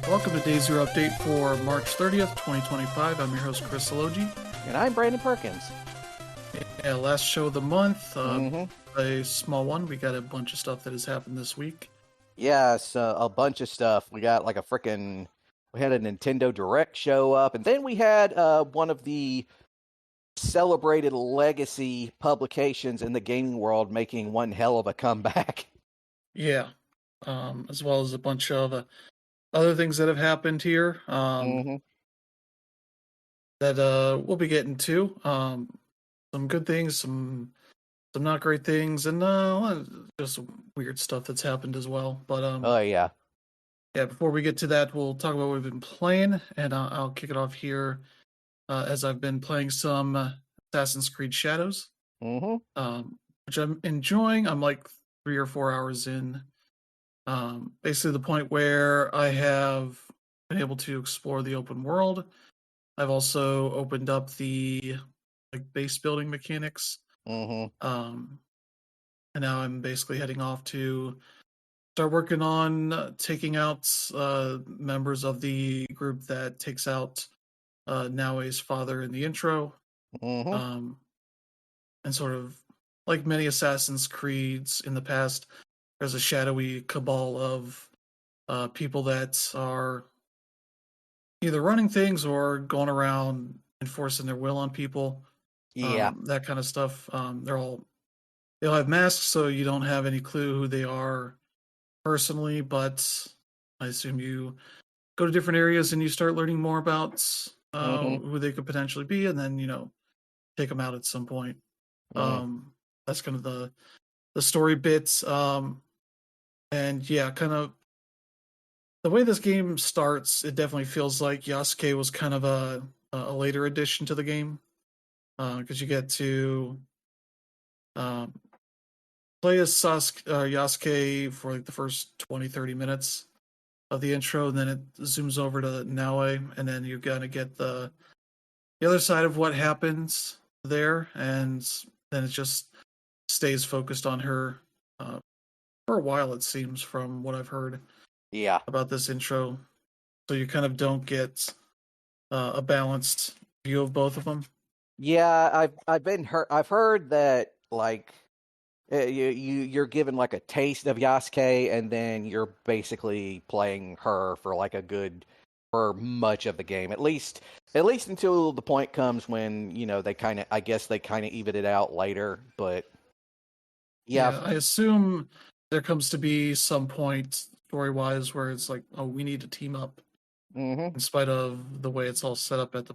Welcome to Day Zero Update for March 30th, 2025. I'm your host, Chris Salogi. And I'm Brandon Perkins. Yeah, last show of the month, Mm-hmm. a small one. We got a bunch of stuff that has happened this week. Yes, a bunch of stuff. We got like we had a Nintendo Direct show up, and then we had one of the celebrated legacy publications in the gaming world making one hell of a comeback. Yeah, as well as a bunch of other things that have happened here Mm-hmm. that we'll be getting to. Some good things, some not great things, and just weird stuff that's happened as well. But Oh yeah. yeah, before we get to that, we'll talk about what we've been playing, and I'll kick it off here. As I've been playing some Assassin's Creed Shadows, Mm-hmm. which I'm enjoying. I'm like 3 or 4 hours in. Basically, the point where I have been able to explore the open world. I've also opened up the base building mechanics, Mm-hmm. and now I'm basically heading off to start working on taking out members of the group that takes out Naoe's father in the intro. Mm-hmm. Um, and sort of like many Assassin's Creeds in the past, there's a shadowy cabal of people that are either running things or going around enforcing their will on people. Yeah. That kind of stuff. They all have masks, so you don't have any clue who they are personally. But I assume you go to different areas and you start learning more about Mm-hmm. who they could potentially be, and then take them out at some point. That's kind of the story bits. And yeah, kind of the way this game starts, it definitely feels like Yasuke was kind of a later addition to the game, because you get to um, play as Yasuke for like the first 20-30 minutes of the intro, and then it zooms over to Naoe, and then you kind of get the other side of what happens there, and then it just stays focused on her for a while, it seems, from what I've heard Yeah. about this intro. So you kind of don't get a balanced view of both of them. Yeah, I've heard that you're given like a taste of Yasuke, and then you're basically playing her for for much of the game. At least until the point comes when I guess they kind of even it out later. But yeah. Yeah, I assume there comes to be some point story wise where it's like, oh, we need to team up, Mm-hmm. in spite of the way it's all set up at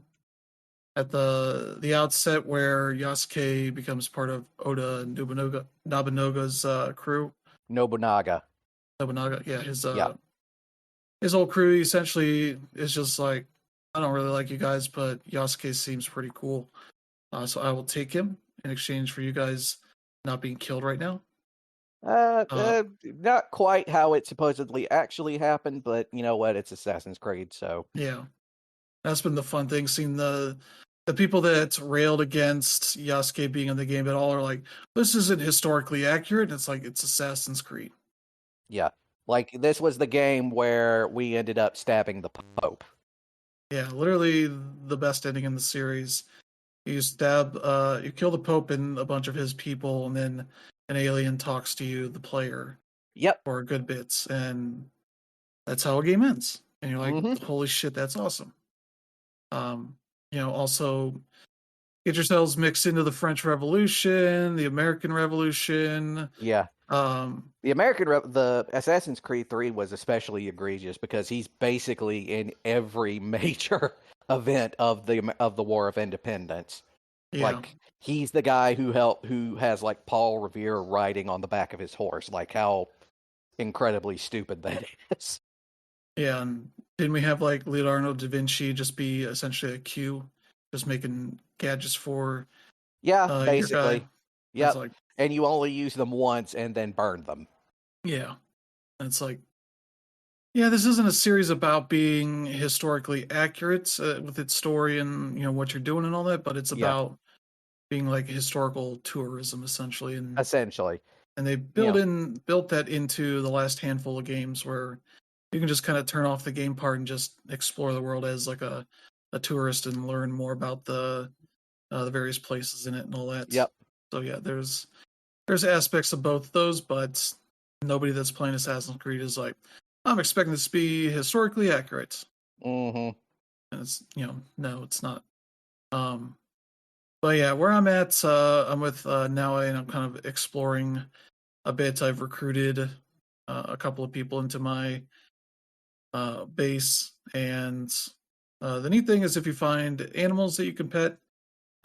the outset, where Yasuke becomes part of Oda and Nobunaga's crew. Nobunaga. Nobunaga, yeah, Yeah. his whole crew essentially is just like, I don't really like you guys, but Yasuke seems pretty cool, so I will take him in exchange for you guys not being killed right now. Uh, Not quite how it supposedly actually happened, but you know what? It's Assassin's Creed, so yeah, that's been the fun thing, seeing the people that railed against Yasuke being in the game at all are like, this isn't historically accurate. It's like, it's Assassin's Creed. yeah. Like this was the game where we ended up stabbing the Pope. Yeah, literally the best ending in the series. You kill the Pope and a bunch of his people, and then an alien talks to you, the player, Yep. for good bits, and that's how a game ends. And you're like, Mm-hmm. holy shit, that's awesome. Also get yourselves mixed into the French Revolution, the American Revolution. Yeah. Um, The Assassin's Creed 3 was especially egregious because he's basically in every major event of the War of Independence. yeah, Like he's the guy who has like Paul Revere riding on the back of his horse. Like how incredibly stupid that is. yeah. And didn't we have like Leonardo da Vinci just be essentially a Q, just making gadgets for Yeah, your guy? basically. It's Yep. like, And you only use them once and then burn them. yeah. And it's like, yeah, this isn't a series about being historically accurate with its story and what you're doing and all that, but it's Yeah, about being like historical tourism essentially, and essentially. they You know, built that into the last handful of games where you can just kind of turn off the game part and just explore the world as like a tourist and learn more about the various places in it and all that. Yep. So yeah, there's aspects of both of those, but nobody that's playing Assassin's Creed is like, I'm expecting this to be historically accurate. Mm-hmm. And it's no, it's not. Um, but yeah, where I'm at, I'm with Naue, and I'm kind of exploring a bit. I've recruited a couple of people into my base, and the neat thing is if you find animals that you can pet,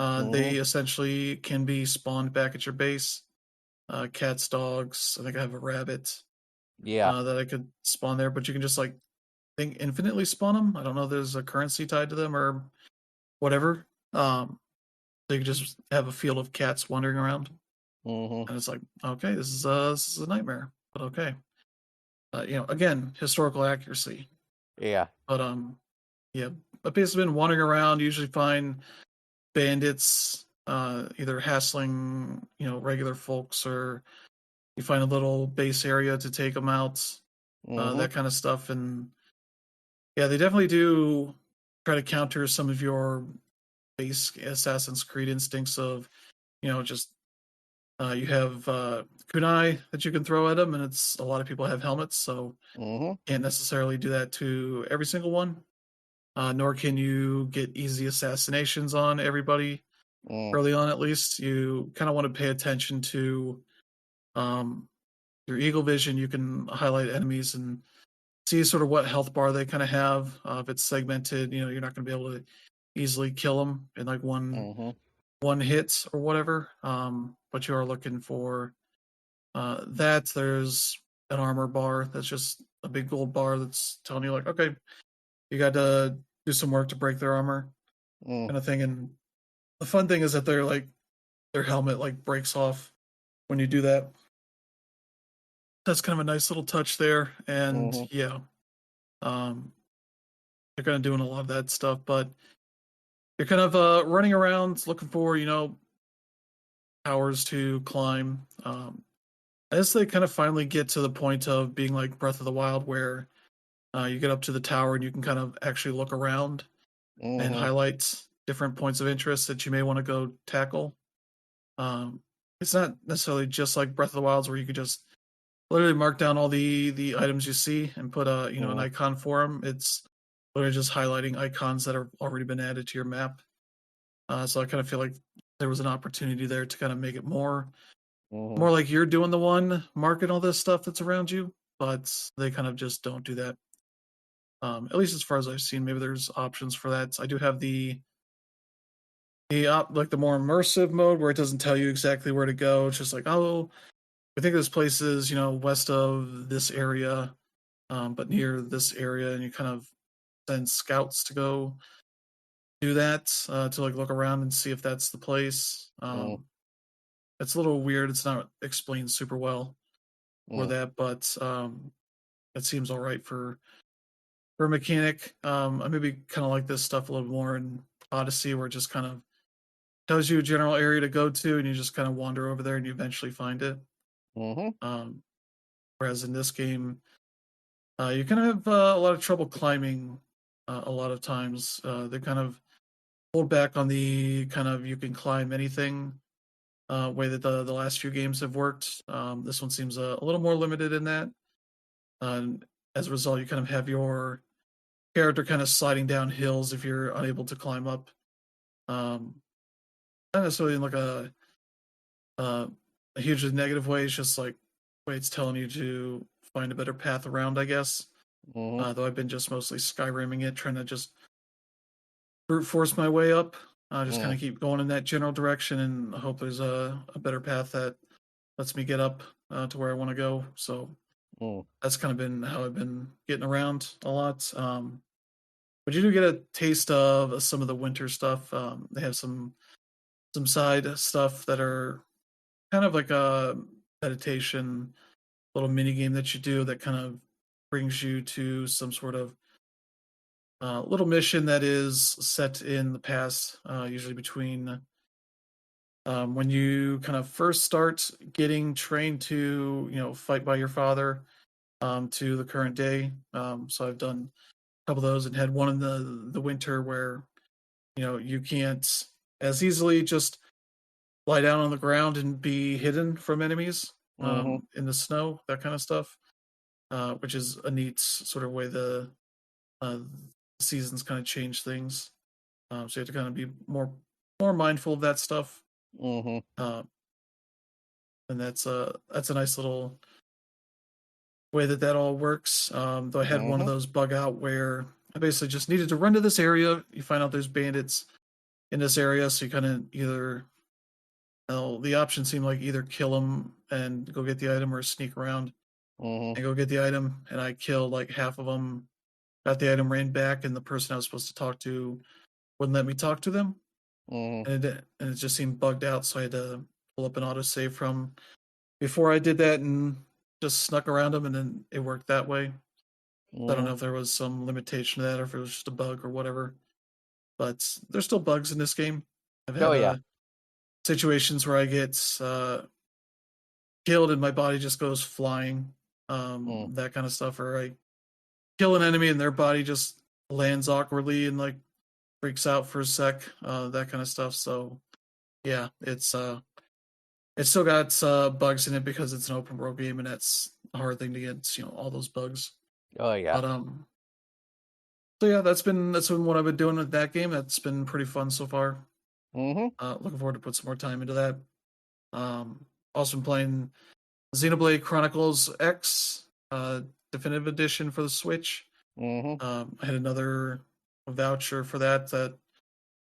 Mm-hmm. they essentially can be spawned back at your base. Cats, dogs. I think I have a rabbit Yeah. that I could spawn there, but you can just like think infinitely spawn them. I don't know if there's a currency tied to them or whatever. So you can just have a field of cats wandering around, Mm-hmm. and it's like, okay, this is a nightmare, but okay. Again, historical accuracy, Yeah. but yeah. But basically, been wandering around. Usually find bandits, either hassling, regular folks, or you find a little base area to take them out, Mm-hmm. that kind of stuff. And yeah, they definitely do try to counter some of your base Assassin's Creed instincts of, just you have kunai that you can throw at them, and it's a lot of people have helmets, so Mm-hmm. can't necessarily do that to every single one. Nor can you get easy assassinations on everybody Mm. early on. At least you kind of want to pay attention to um, your eagle vision. You can highlight enemies and see sort of what health bar they kind of have. If it's segmented, you're not going to be able to easily kill them in like Mm-hmm. one hit or whatever. But you are looking for that. There's an armor bar that's just a big gold bar that's telling you like, okay, you got to do some work to break their armor, Mm. kind of thing. And the fun thing is that they're like their helmet like breaks off when you do that. That's kind of a nice little touch there. And Mm-hmm. yeah, um, they're kind of doing a lot of that stuff, but you're kind of running around looking for towers to climb. As they kind of finally get to the point of being like Breath of the Wild, where you get up to the tower and you can kind of actually look around and Mm-hmm. highlight different points of interest that you may want to go tackle. Um, it's not necessarily just like Breath of the Wilds where you could just literally mark down all the items you see and put an Mm. icon for them. It's literally just highlighting icons that have already been added to your map. So I kind of feel like there was an opportunity there to kind of make it Mm-hmm. more like you're doing the one marking all this stuff that's around you, but they kind of just don't do that. At least as far as I've seen, maybe there's options for that. I do have like the more immersive mode where it doesn't tell you exactly where to go. It's just like, oh, I think this place is west of this area, but near this area, and you kind of send scouts to go do that to like look around and see if that's the place. Mm. It's a little weird. It's not explained super well for Mm. that, but it seems all right for a mechanic. I maybe kind of like this stuff a little more in Odyssey, where it just kind of tells you a general area to go to, and you just kind of wander over there, and you eventually find it. Mm-hmm. Um, whereas in this game, you kind of have a lot of trouble climbing. A lot of times, they kind of hold back on the kind of you can climb anything way that the last few games have worked. This one seems a little more limited in that. And as a result, you kind of have your character kind of sliding down hills if you're unable to climb up. Um, Not necessarily in like uh, a hugely negative way. It's just like way it's telling you to find a better path around, I guess. Mm-hmm. Though I've been just mostly Skyrimming it, trying to just brute force my way up. Just kind Mm. of keep going in that general direction, and I hope there's a better path that lets me get up to where I want to go. So Mm. that's kind of been how I've been getting around a lot. But you do get a taste of some of the winter stuff. They have some side stuff that are kind of like a meditation little mini game that you do that kind of brings you to some sort of little mission that is set in the past, usually between when you kind of first start getting trained to fight by your father. to the current day. So I've done a couple of those and had one in the winter where you can't as easily just lie down on the ground and be hidden from enemies Mm-hmm. in the snow, that kind of stuff, which is a neat sort of way the uh, seasons kind of change things. So you have to kind of be more mindful of that stuff, Mm-hmm. uh, and that's a nice little way that all works. Though I had one of Mm-hmm. those bug out where I basically just needed to run to this area. You find out there's bandits in this area, so you kind of either the options seem like either kill them and go get the item or sneak around Mm-hmm. and go get the item. And I killed like half of them, got the item, ran back, and the person I was supposed to talk to wouldn't let me talk to them, Mm-hmm. and it just seemed bugged out. So I had to pull up an autosave from before I did that and just snuck around them, and then it worked that way. I don't Mm-hmm. know if there was some limitation to that or if it was just a bug or whatever, but there's still bugs in this game. I've Oh had yeah. situations where I get killed and my body just goes flying, Mm. that kind of stuff, or I kill an enemy and their body just lands awkwardly and like freaks out for a sec, that kind of stuff. So yeah, it's still got bugs in it because it's an open world game and that's a hard thing to get, all those bugs. Oh yeah. But so yeah, that's been what I've been doing with that game. That's been pretty fun so far. Mm-hmm. Looking forward to put some more time into that. Also been playing Xenoblade Chronicles X, definitive edition for the Switch. Mm-hmm. I had another voucher for that. That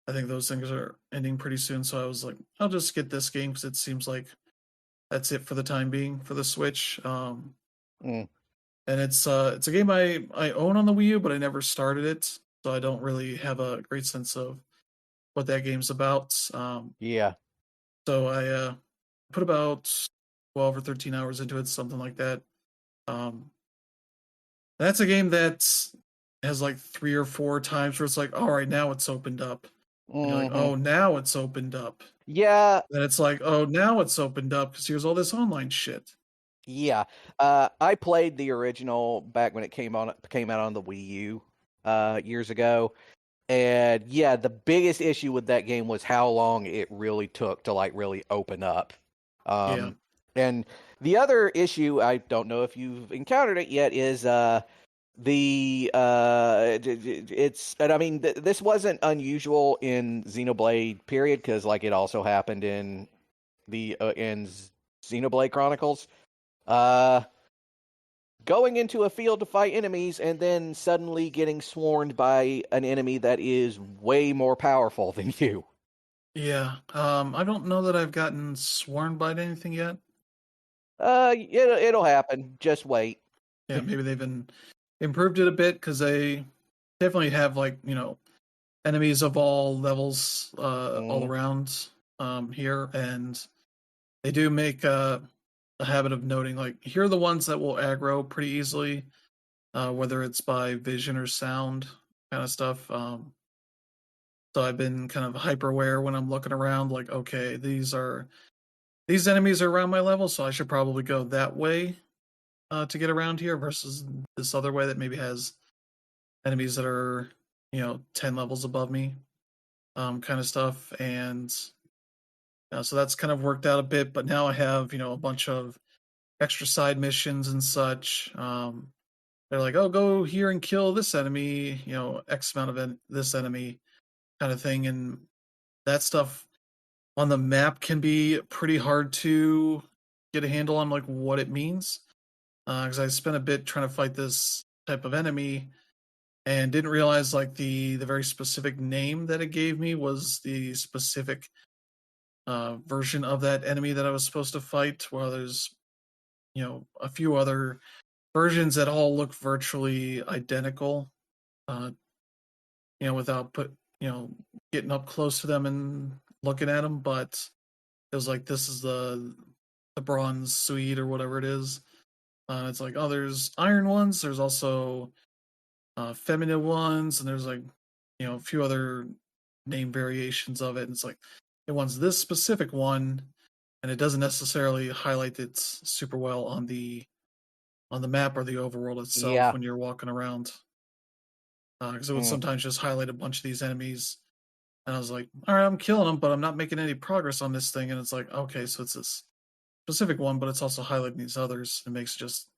I think those things are ending pretty soon, so I was like, I'll just get this game because it seems like that's it for the time being for the Switch. Mm. And it's a game I own on the Wii U, but I never started it, so I don't really have a great sense of what that game's about. Yeah. So I put about 12 or 13 hours into it, something like that. Um, that's a game that has like 3 or 4 times where it's like, all right, now it's opened up. And you're like, Mm-hmm. oh, now it's opened up. Yeah. Then it's like, oh, now it's opened up because here's all this online shit. Yeah. I played the original back when it came out on the Wii U years ago. And yeah, the biggest issue with that game was how long it really took to like really open up. Yeah, And the other issue, I don't know if you've encountered it yet, is it's, and I mean this wasn't unusual in Xenoblade period because like it also happened in the in Xenoblade Chronicles. Uh, Going into a field to fight enemies and then suddenly getting swarmed by an enemy that is way more powerful than you. yeah. I don't know that I've gotten sworn by anything yet. It'll happen. Just wait. Yeah, maybe they've improved it a bit because they definitely have like enemies of all levels all Mm, around here, and they do make a habit of noting like here are the ones that will aggro pretty easily, whether it's by vision or sound kind of stuff. So I've been kind of hyper aware when I'm looking around, like okay, these enemies are around my level, so I should probably go that way to get around here versus this other way that maybe has enemies that are 10 levels above me, kind of stuff. And so that's kind of worked out a bit, but now I have a bunch of extra side missions and such. They're like, oh, go here and kill this enemy, X amount of this enemy, kind of thing. And that stuff on the map can be pretty hard to get a handle on, like what it means. Because I spent a bit trying to fight this type of enemy and didn't realize like the very specific name that it gave me was the specific version of that enemy that I was supposed to fight. While there's a few other versions that all look virtually identical, uh, without getting up close to them and looking at them. But it was like this is the bronze suite or whatever it is. It's like, oh, there's iron ones. There's also feminine ones, and there's like a few other name variations of it. And it's like it wants this specific one, and it doesn't necessarily highlight it super well on the on the map or the overworld itself Yeah. when you're walking around. Because it would Mm, sometimes just highlight a bunch of these enemies, and I was like, all right, I'm killing them, but I'm not making any progress on this thing. And it's like, okay, so it's this specific one, but it's also highlighting these others. It makes it just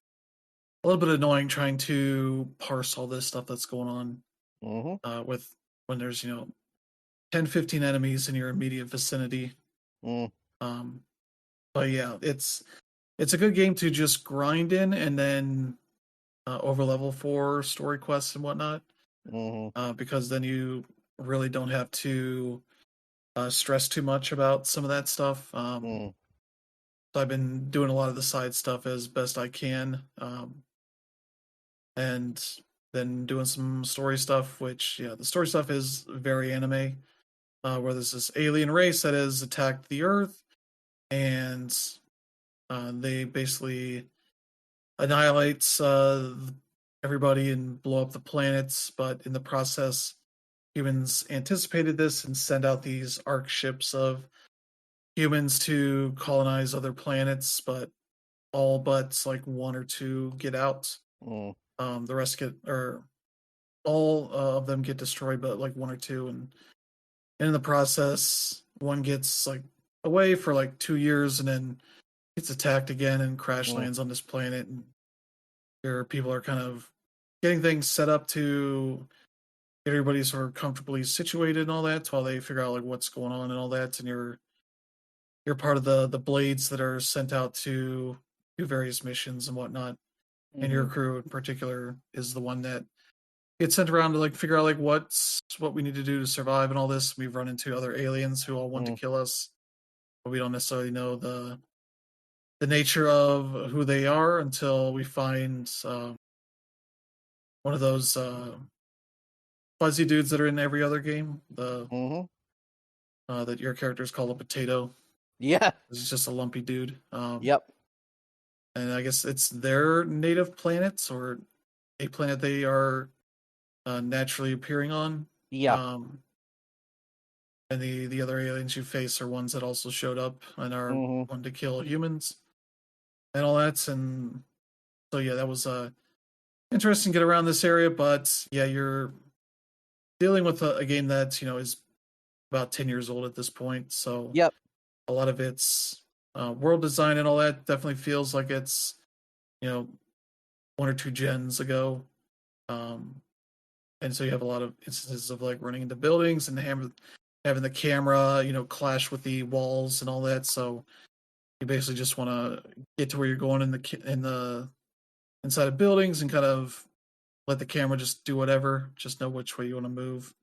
a little bit annoying trying to parse all this stuff that's going on mhm, with when there's 10, 15 enemies in your immediate vicinity. mm, Um, but yeah, it's a good game to just grind in and then over level for story quests and whatnot, mhm, because then you really don't have to stress too much about some of that stuff. mm, So I've been doing a lot of the side stuff as best I can, and then doing some story stuff. Which yeah, the story stuff is very anime, where there's this alien race that has attacked the Earth, and they basically annihilate everybody and blow up the planets. But in the process, humans anticipated this and send out these arc ships of humans to colonize other planets, but all but like one or two get out. mm, The rest get, or all of them get destroyed, but like one or two, and in the process, one gets like away for like 2 years and then gets attacked again and crash mm, lands on this planet. And your people are kind of getting things set up to get everybody sort of comfortably situated and all that while they figure out like what's going on and all that. And you're part of the blades that are sent out to do various missions and whatnot. And your mhm, crew in particular is the one that gets sent around to like figure out like what we need to do to survive and all this. We've run into other aliens who all want to mm, kill us, but we don't necessarily know the nature of who they are until we find one of those fuzzy dudes that are in every other game. The mhm. that your characters call a potato. Yeah. It's just a lumpy dude. Yep. And I guess it's their native planets or a planet they are naturally appearing on. Yeah. Um, and the other aliens you face are ones that also showed up and are Mhm, wanting to kill humans and all that. And so yeah, that was interesting to get around this area. But yeah, you're dealing with a game that is about 10 years old at this point. So yep. a lot of its world design and all that definitely feels like it's you know one or two gens ago. Um, and so you have a lot of instances of like running into buildings and having the camera clash with the walls and all that. So you basically just want to get to where you're going in the inside of buildings and kind of let the camera just do whatever. Just know which way you want to move.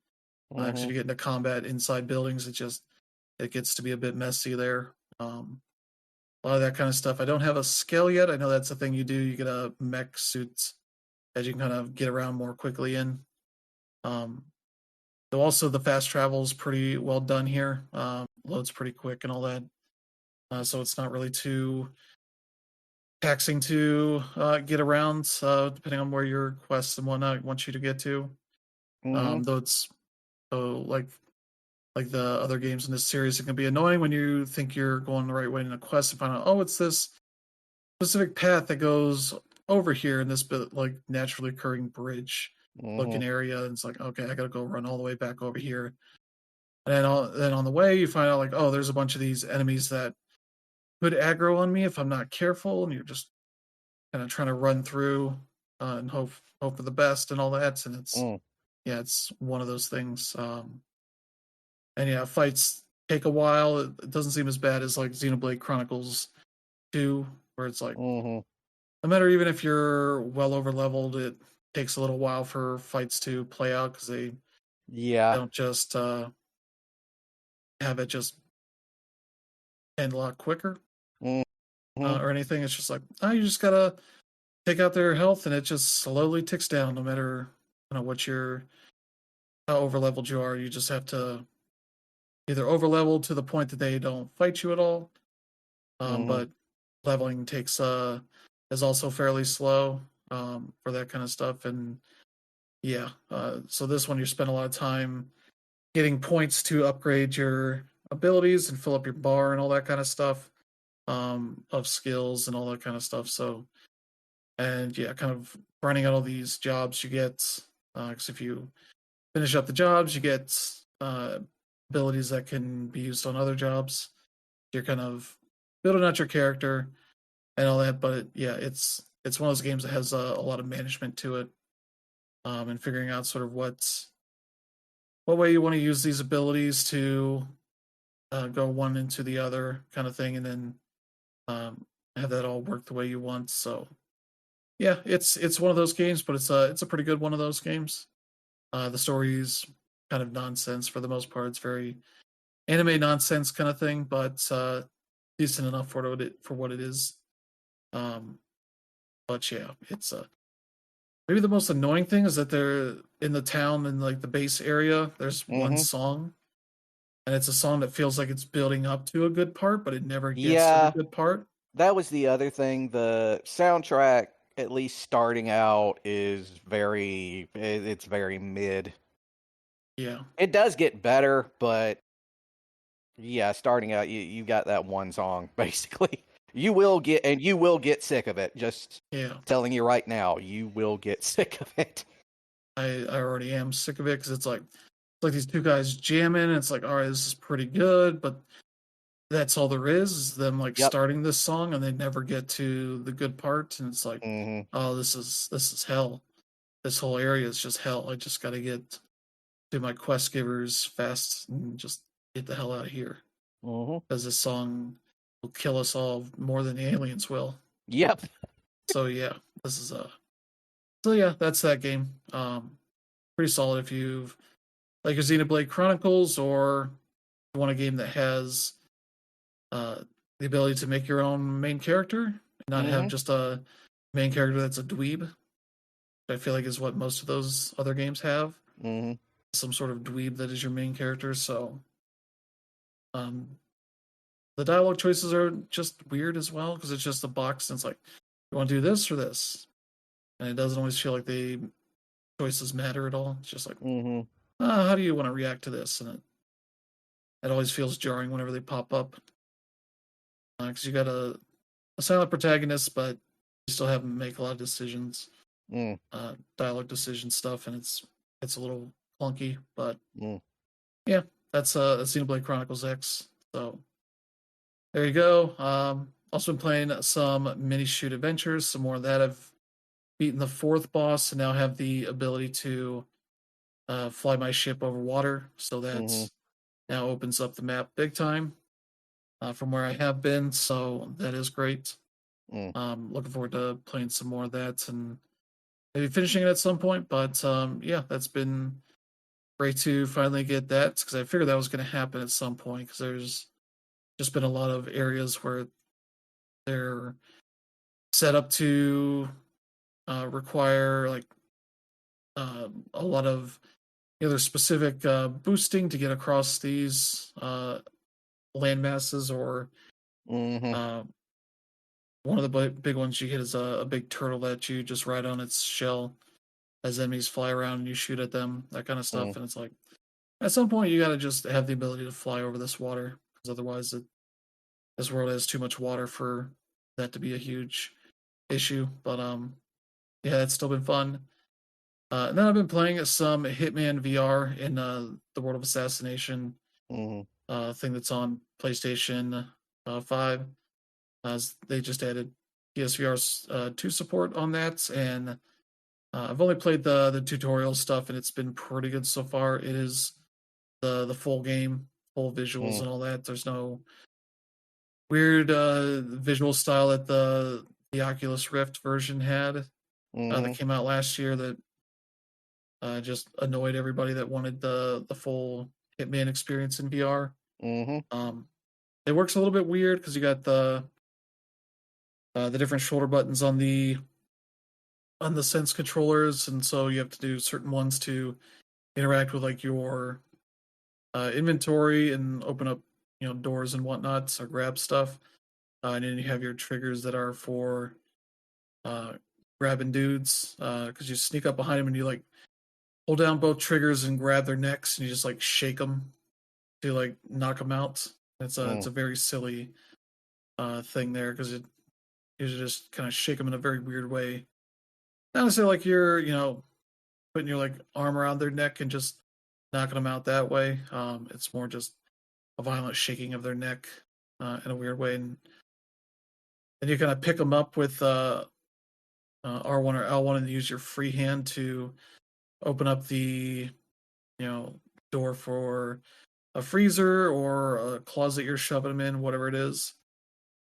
Because if Mhm, you get into combat inside buildings, it gets to be a bit messy there. A lot of that kind of stuff. I don't have a scale yet. I know that's a thing you do. You get a mech suit as you can kind of get around more quickly in. Um, though also the fast travel is pretty well done here. Loads pretty quick and all that. So it's not really too taxing to get around, depending on where your quests and whatnot want you to get to. mhm, Though it's like the other games in this series, it can be annoying when you think you're going the right way in a quest and find out, oh, it's this specific path that goes over here in this bit like naturally occurring bridge looking mhm, area. And it's like, okay, I gotta go run all the way back over here. And then on the way, you find out like, oh, there's a bunch of these enemies that could aggro on me if I'm not careful, and you're just kind of trying to run through and hope for the best and all that. And it's mm, yeah, it's one of those things. And yeah, fights take a while. It doesn't seem as bad as like Xenoblade Chronicles 2, where it's like mhm. no matter even if you're well over leveled, it takes a little while for fights to play out because they Yeah. don't just have it just end a lot quicker Mhm, or anything. It's just like, oh, you just gotta take out their health and it just slowly ticks down no matter what your how over leveled you are. You just have to either over level to the point that they don't fight you at all. mhm, But leveling takes is also fairly slow for that kind of stuff. And yeah, so this one you spend a lot of time getting points to upgrade your abilities and fill up your bar and all that kind of stuff of skills and all that kind of stuff. So and yeah, kind of grinding out all these jobs you get. Because if you finish up the jobs, you get abilities that can be used on other jobs. You're kind of building out your character and all that, but yeah, it's one of those games that has a lot of management to it, and figuring out sort of what way you want to use these abilities to go one into the other kind of thing, and then have that all work the way you want. So yeah, it's one of those games, but it's a pretty good one of those games. The story's kind of nonsense for the most part. It's very anime nonsense kind of thing, but decent enough for what it is. Um, but yeah, it's maybe the most annoying thing is that they're in the town in like the base area. There's one Mm-hmm. song, and it's a song that feels like it's building up to a good part, but it never gets to the Yeah, good part. that was the other thing. The soundtrack, at least starting out, is it's very mid. Yeah, It does get better, but yeah, starting out, you got that one song basically. You will get sick of it. Just yeah. telling you right now, you will get sick of it. I already am sick of it because it's like these two guys jamming. And it's like, all right, this is pretty good, but that's all there is them like Yep. starting this song and they never get to the good part. And it's like, Mm-hmm. oh, this is hell. This whole area is just hell. I just got to get to my quest givers fast and just get the hell out of here Mm-hmm. because this song will kill us all more than the aliens will. Yep. So yeah, this is so yeah, that's that game. Pretty solid if you've like your Xenoblade Chronicles or you want a game that has uh, the ability to make your own main character and not have Mm-hmm. just a main character that's a dweeb. I feel like is what most of those other games have. Mm-hmm. Some sort of dweeb that is your main character. So um, the dialogue choices are just weird as well because it's just a box and it's like, you want to do this or this? And it doesn't always feel like the choices matter at all. It's just like, Mm-hmm. how do you want to react to this? And it always feels jarring whenever they pop up because you got a silent protagonist, but you still have to make a lot of decisions, Mm. dialogue decision stuff, and it's a little clunky. But Mm. yeah, that's Xenoblade Chronicles X. So there you go. Also been playing some mini shoot adventures. Some more of that. I've beaten the fourth boss and now have the ability to fly my ship over water. So Mm-hmm. that now opens up the map big time from where I have been. So that is great. Mm. Looking forward to playing some more of that and maybe finishing it at some point. But yeah, that's been great to finally get that because I figured that was going to happen at some point because there's just been a lot of areas where they're set up to require like a lot of either specific boosting to get across these land masses or Mm-hmm. uh, one of the big ones you hit is a big turtle that you just ride on its shell as enemies fly around and you shoot at them, that kind of stuff. Mm. And it's like, at some point, you got to just have the ability to fly over this water because otherwise, this world has too much water for that to be a huge issue. But yeah, it's still been fun. And then I've been playing some Hitman VR in the World of Assassination Mm-hmm. thing that's on PlayStation 5. They just added PSVR 2 support on that, and I've only played the tutorial stuff, and it's been pretty good so far. It is the full game, full visuals Mm. and all that. There's no weird visual style that the Oculus Rift version had that Mm-hmm. came out last year that just annoyed everybody that wanted the full Hitman experience in VR. Mm-hmm. Um, it works a little bit weird because you got the different shoulder buttons on the Sense controllers, and so you have to do certain ones to interact with like your inventory and open up doors and whatnot or grab stuff. And then you have your triggers that are for uh, grabbing dudes because you sneak up behind them and you like hold down both triggers and grab their necks and you just like shake them to like knock them out. It's a Mm. very silly thing there because You just kind of shake them in a very weird way. Not necessarily like you're, putting your like arm around their neck and just knocking them out that way. It's more just a violent shaking of their neck in a weird way, and then you kind of pick them up with R1 or L1 and use your free hand to open up the door for a freezer or a closet you're shoving them in, whatever it is.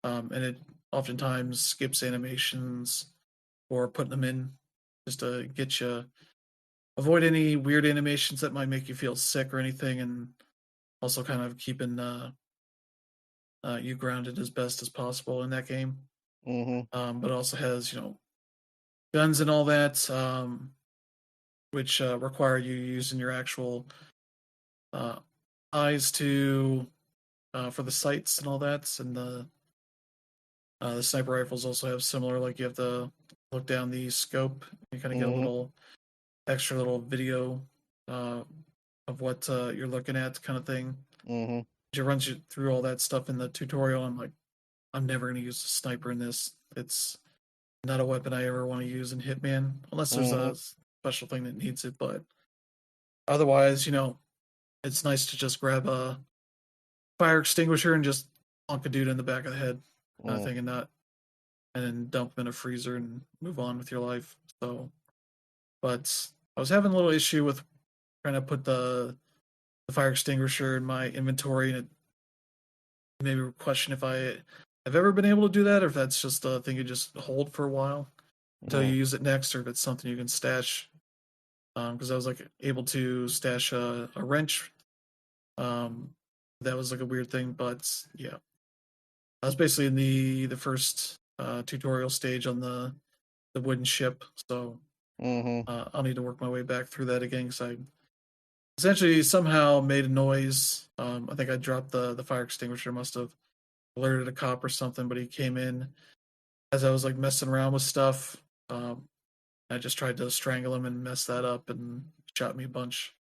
And it oftentimes skips animations or putting them in just to get you avoid any weird animations that might make you feel sick or anything, and also kind of keeping you grounded as best as possible in that game. But it also has guns and all that, which require you using your actual eyes to for the sights and all that, and the sniper rifles also have similar. Like you have to look down the scope. You kind of get a little extra little video of what you're looking at, kind of thing. It runs you through all that stuff in the tutorial. I'm like, I'm never going to use a sniper in this. It's not a weapon I ever want to use in Hitman, unless there's a special thing that needs it. But otherwise, it's nice to just grab a fire extinguisher and just plunk a dude in the back of the head, kind of thing, and then dump him in a freezer and move on with your life. So, but I was having a little issue with trying to put the fire extinguisher in my inventory, and it made me question if I have ever been able to do that, or if that's just a thing you just hold for a while until you use it next, or if it's something you can stash. Because I was like able to stash a wrench. That was like a weird thing, but yeah, I was basically in the first tutorial stage on the wooden ship, so I'll need to work my way back through that again because I essentially somehow made a noise. I think I dropped the fire extinguisher, must have alerted a cop or something, but he came in as I was like messing around with stuff. I just tried to strangle him and mess that up, and shot me a bunch.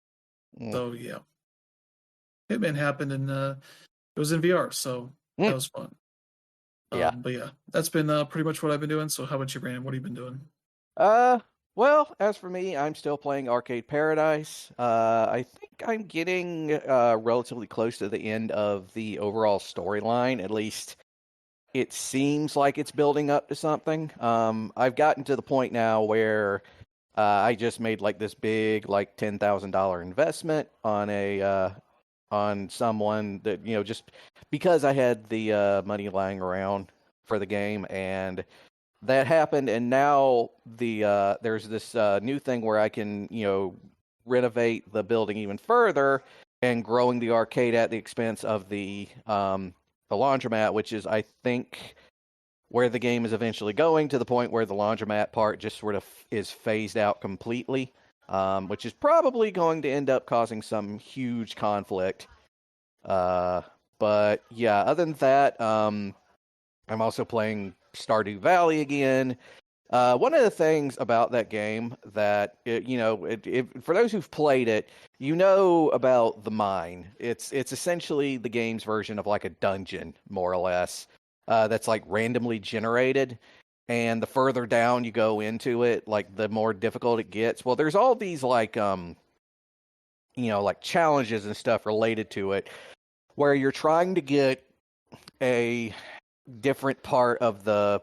So yeah, Hitman happened, and it was in VR, so that was fun. But yeah, that's been pretty much what I've been doing. So how about you, Brandon? What have you been doing? Well, as for me, I'm still playing Arcade Paradise. I think I'm getting relatively close to the end of the overall storyline. At least it seems like it's building up to something. I've gotten to the point now where I just made like this big, like $10,000 investment on on someone that just because I had the money lying around for the game, and that happened, and now there's this new thing where I can renovate the building even further and growing the arcade at the expense of the laundromat, which is I think where the game is eventually going, to the point where the laundromat part just sort of is phased out completely, which is probably going to end up causing some huge conflict. But yeah, other than that, I'm also playing Stardew Valley again. One of the things about that game that for those who've played it, about the mine. It's essentially the game's version of like a dungeon, more or less, that's like randomly generated. And the further down you go into it, like the more difficult it gets. Well, there's all these like like challenges and stuff related to it, where you're trying to get a different part of the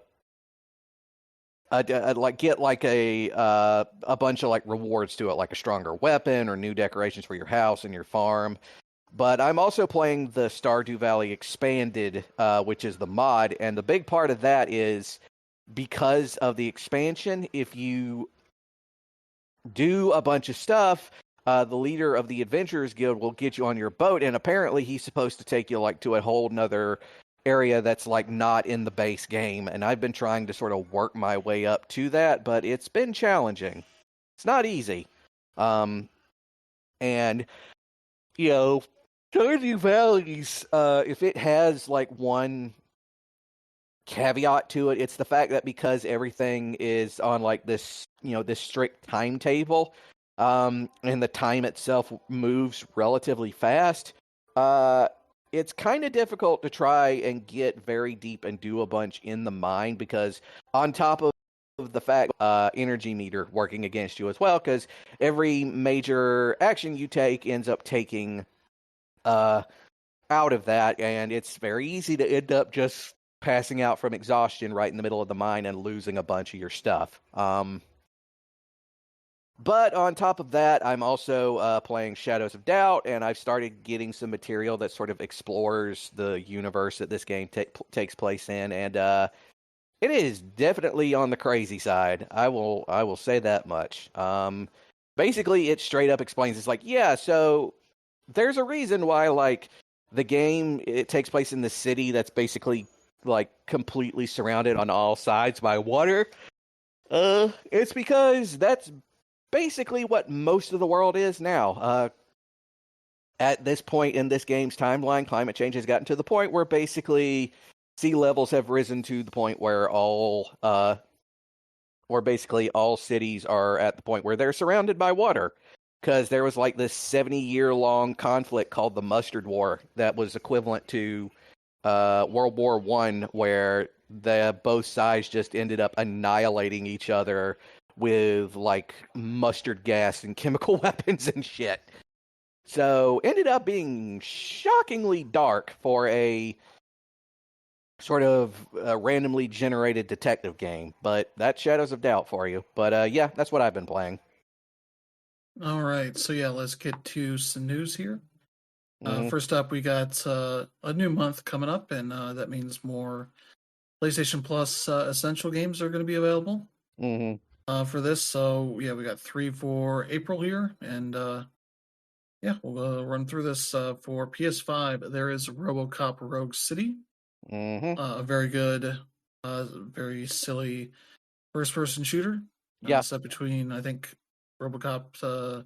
get like a bunch of like rewards to it, like a stronger weapon or new decorations for your house and your farm. But I'm also playing the Stardew Valley Expanded, which is the mod, and the big part of that is because of the expansion. If you do a bunch of stuff, the leader of the Adventurers Guild will get you on your boat, and apparently he's supposed to take you like to a whole nother area that's like not in the base game, and I've been trying to sort of work my way up to that, but it's been challenging. It's not easy. And Stardew Valley's if it has like one caveat to it, it's the fact that because everything is on like this this strict timetable, and the time itself moves relatively fast, it's kind of difficult to try and get very deep and do a bunch in the mine because on top of the fact energy meter working against you as well, because every major action you take ends up taking out of that, and it's very easy to end up just passing out from exhaustion right in the middle of the mine and losing a bunch of your stuff. But on top of that, I'm also playing Shadows of Doubt, and I've started getting some material that sort of explores the universe that this game takes place in, and it is definitely on the crazy side. I will say that much. Basically, it straight up explains it's like, yeah, so there's a reason why like the game it takes place in the city that's basically like completely surrounded on all sides by water. It's because that's basically what most of the world is now. At this point in this game's timeline, climate change has gotten to the point where basically sea levels have risen to the point where basically all cities are at the point where they're surrounded by water. Because there was like this 70-year-long conflict called the Mustard War that was equivalent to World War I, where both sides just ended up annihilating each other with like mustard gas and chemical weapons and shit. So ended up being shockingly dark for a sort of randomly generated detective game. But that's Shadows of Doubt for you. But yeah, that's what I've been playing. All right, so yeah, let's get to some news here. Mm-hmm. First up, we got a new month coming up, and that means more PlayStation Plus essential games are going to be available for this. So yeah, we got 3 for April here, and yeah, we'll run through this. For PS5, there is RoboCop Rogue City, a very good, very silly first-person shooter. Yeah. Set between I think RoboCop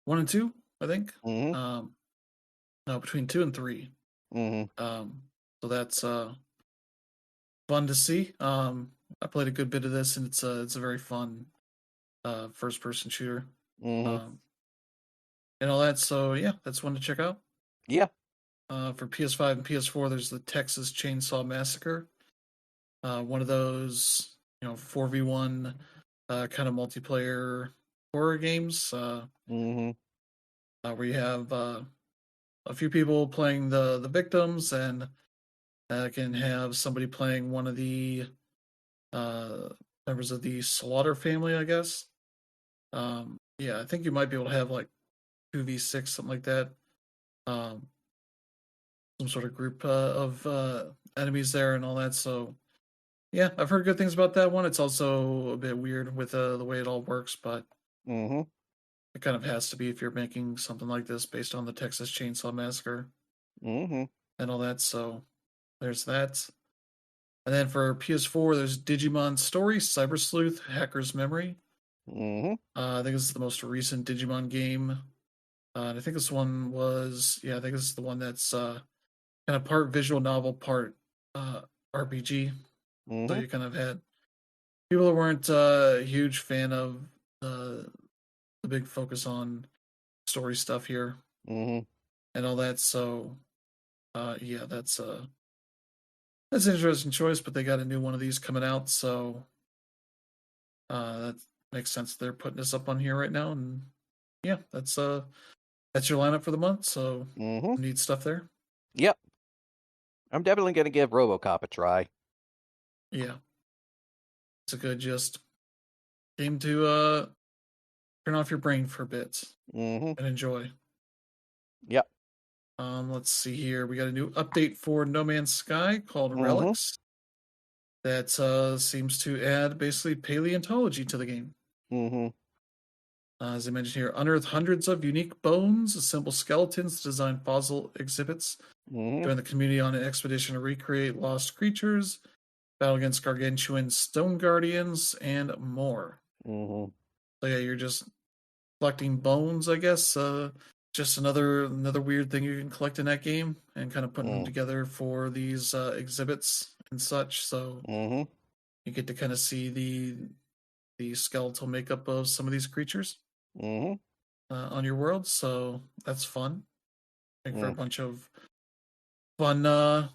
1 and 2. I think. No, between 2 and 3. So that's fun to see. I played a good bit of this, and it's a very fun first person shooter. And all that. So yeah, that's one to check out. Yeah. For PS5 and PS4, there's the Texas Chainsaw Massacre. One of those 4v1 kind of multiplayer horror games. Where you have a few people playing the victims, and can have somebody playing one of the members of the Slaughter family, I guess. Yeah, I think you might be able to have like 2v6, something like that. Some sort of group of enemies there and all that. So yeah, I've heard good things about that one. It's also a bit weird with the way it all works, but it kind of has to be if you're making something like this based on the Texas Chainsaw Massacre and all that. So there's that. And then for PS4, there's Digimon Story, Cyber Sleuth, Hacker's Memory. I think this is the most recent Digimon game. And I think this one was, I think this is the one that's kind of part visual novel, part RPG. So you kind of had people that weren't a huge fan of the big focus on story stuff here and all that. So yeah, that's an interesting choice, but they got a new one of these coming out, so that makes sense. They're putting this up on here right now, and yeah, that's your lineup for the month. So neat stuff there. Yep, I'm definitely gonna give RoboCop a try. Yeah, it's a good just game to turn off your brain for a bit and enjoy. Yep. Let's see here. We got a new update for No Man's Sky called Relics. That seems to add basically paleontology to the game. As I mentioned here, unearth hundreds of unique bones, assemble skeletons, design fossil exhibits, join the community on an expedition to recreate lost creatures, battle against gargantuan stone guardians, and more. So yeah, you're just collecting bones, I guess. Just another weird thing you can collect in that game, and kind of putting them together for these exhibits and such. So you get to kind of see the skeletal makeup of some of these creatures on your world. So that's fun. I think for a bunch of fun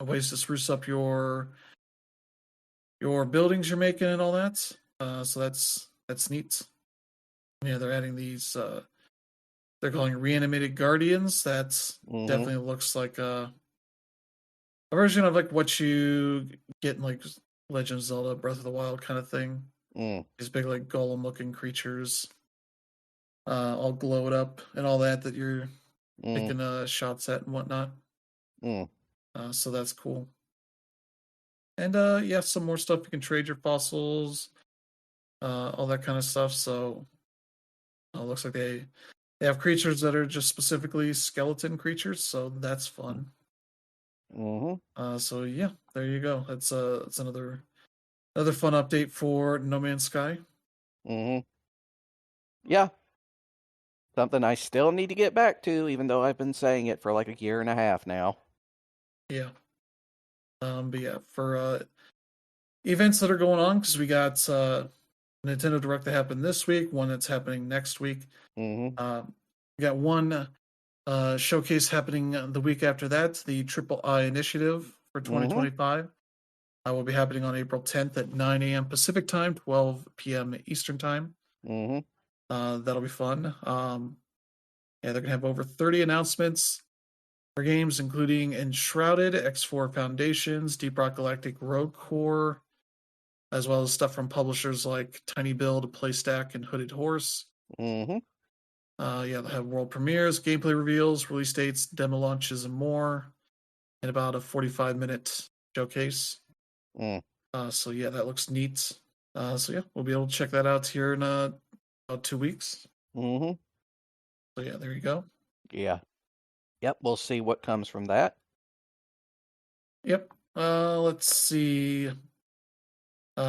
ways to spruce up your buildings you're making and all that. So that's neat. Yeah, they're adding these. They're calling reanimated guardians. That's definitely looks like a version of like what you get in like Legend of Zelda Breath of the Wild kind of thing. These big like golem looking creatures, all glowed up and all that you're taking shots at and whatnot. So that's cool. And yeah, some more stuff you can trade your fossils, all that kind of stuff. So looks like they have creatures that are just specifically skeleton creatures, so that's fun. So yeah, there you go. That's another fun update for No Man's Sky. Yeah. Something I still need to get back to, even though I've been saying it for like a year and a half now. Yeah. But yeah, for events that are going on, because we got Nintendo Direct that happened this week, one that's happening next week. We got one showcase happening the week after that, the Triple I Initiative for 2025. Will be happening on April 10th at 9 a.m. Pacific time, 12 p.m. Eastern time. That'll be fun. Yeah, they're gonna have over 30 announcements for games, including Enshrouded, X4 Foundations, Deep Rock Galactic Rogue Core, as well as stuff from publishers like Tiny Build, Playstack, and Hooded Horse. Yeah, they'll have world premieres, gameplay reveals, release dates, demo launches, and more in about a 45-minute showcase. So yeah, that looks neat. So yeah, we'll be able to check that out here in about 2 weeks. So yeah, there you go. Yeah. Yep, we'll see what comes from that. Yep. Let's see.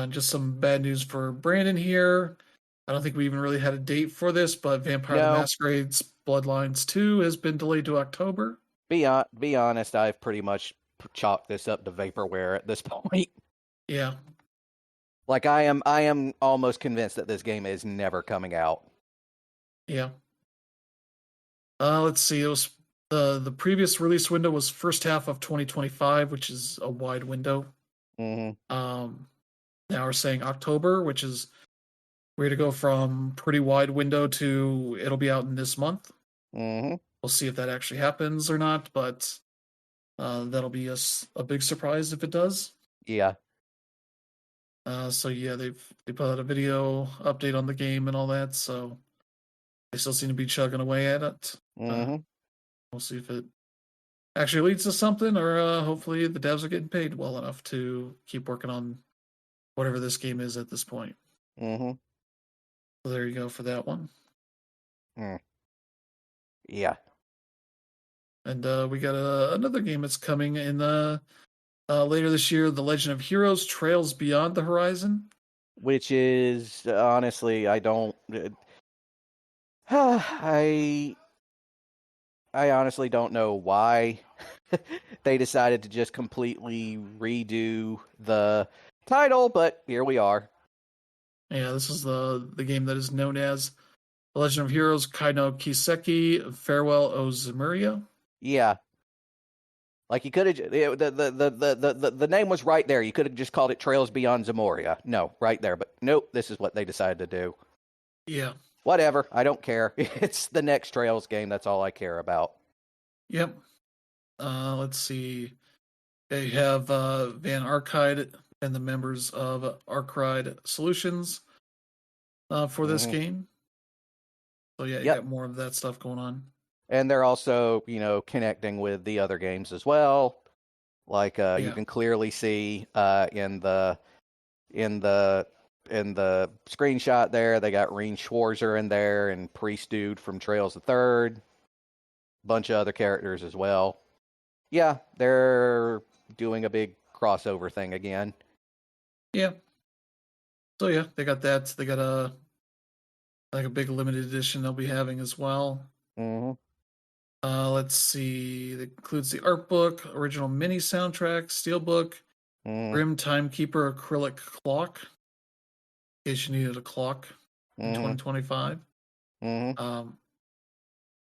Just some bad news for Brandon here. I don't think we even really had a date for this, but Vampire the Masquerade's Bloodlines 2 has been delayed to October. Be honest, I've pretty much chalked this up to vaporware at this point. Yeah. Like I am almost convinced that this game is never coming out. Yeah. Let's see. It was the previous release window was first half of 2025, which is a wide window. Now we're saying October, which is we're to go from pretty wide window to it'll be out in this month. We'll see if that actually happens or not, but that'll be a big surprise if it does. Yeah. So yeah, they put out a video update on the game and all that, so they still seem to be chugging away at it. We'll see if it actually leads to something, or hopefully the devs are getting paid well enough to keep working on whatever this game is at this point. So there you go for that one. Yeah. And we got another game that's coming in later this year, The Legend of Heroes: Trails Beyond the Horizon. Which is honestly, I don't. I honestly don't know why they decided to just completely redo the title, but here we are. Yeah, this is the game that is known as The Legend of Heroes Kai no Kiseki Farewell O Zemuria. Yeah. Like you could have the name was right there. You could have just called it Trails Beyond Zemuria. No, right there. But nope, this is what they decided to do. Yeah. Whatever. I don't care. It's the next Trails game. That's all I care about. Yep. Let's see. They have Van Arcade and the members of Arcade Solutions for this game. So yeah, you got more of that stuff going on. And they're also, connecting with the other games as well. Like you can clearly see in the screenshot there, they got Reen Schwarzer in there and Priest Dude from Trails the Third. Bunch of other characters as well. Yeah, they're doing a big crossover thing again. Yeah. So yeah, they got that. They got a big limited edition they'll be having as well. Let's see. That includes the art book, original mini soundtrack, steelbook, Grim Timekeeper acrylic clock. In case you needed a clock in 2025. And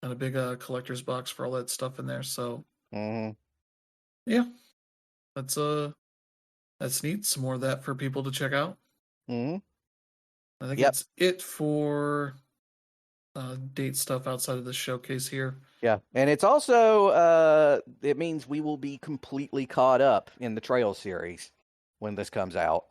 a big collector's box for all that stuff in there. So Mm-hmm. Yeah, that's that's neat. Some more of that for people to check out. Mm-hmm. I think Yep. it's it for date stuff outside of the showcase here. Yeah. And it's also it means we will be completely caught up in the Trail series when this comes out.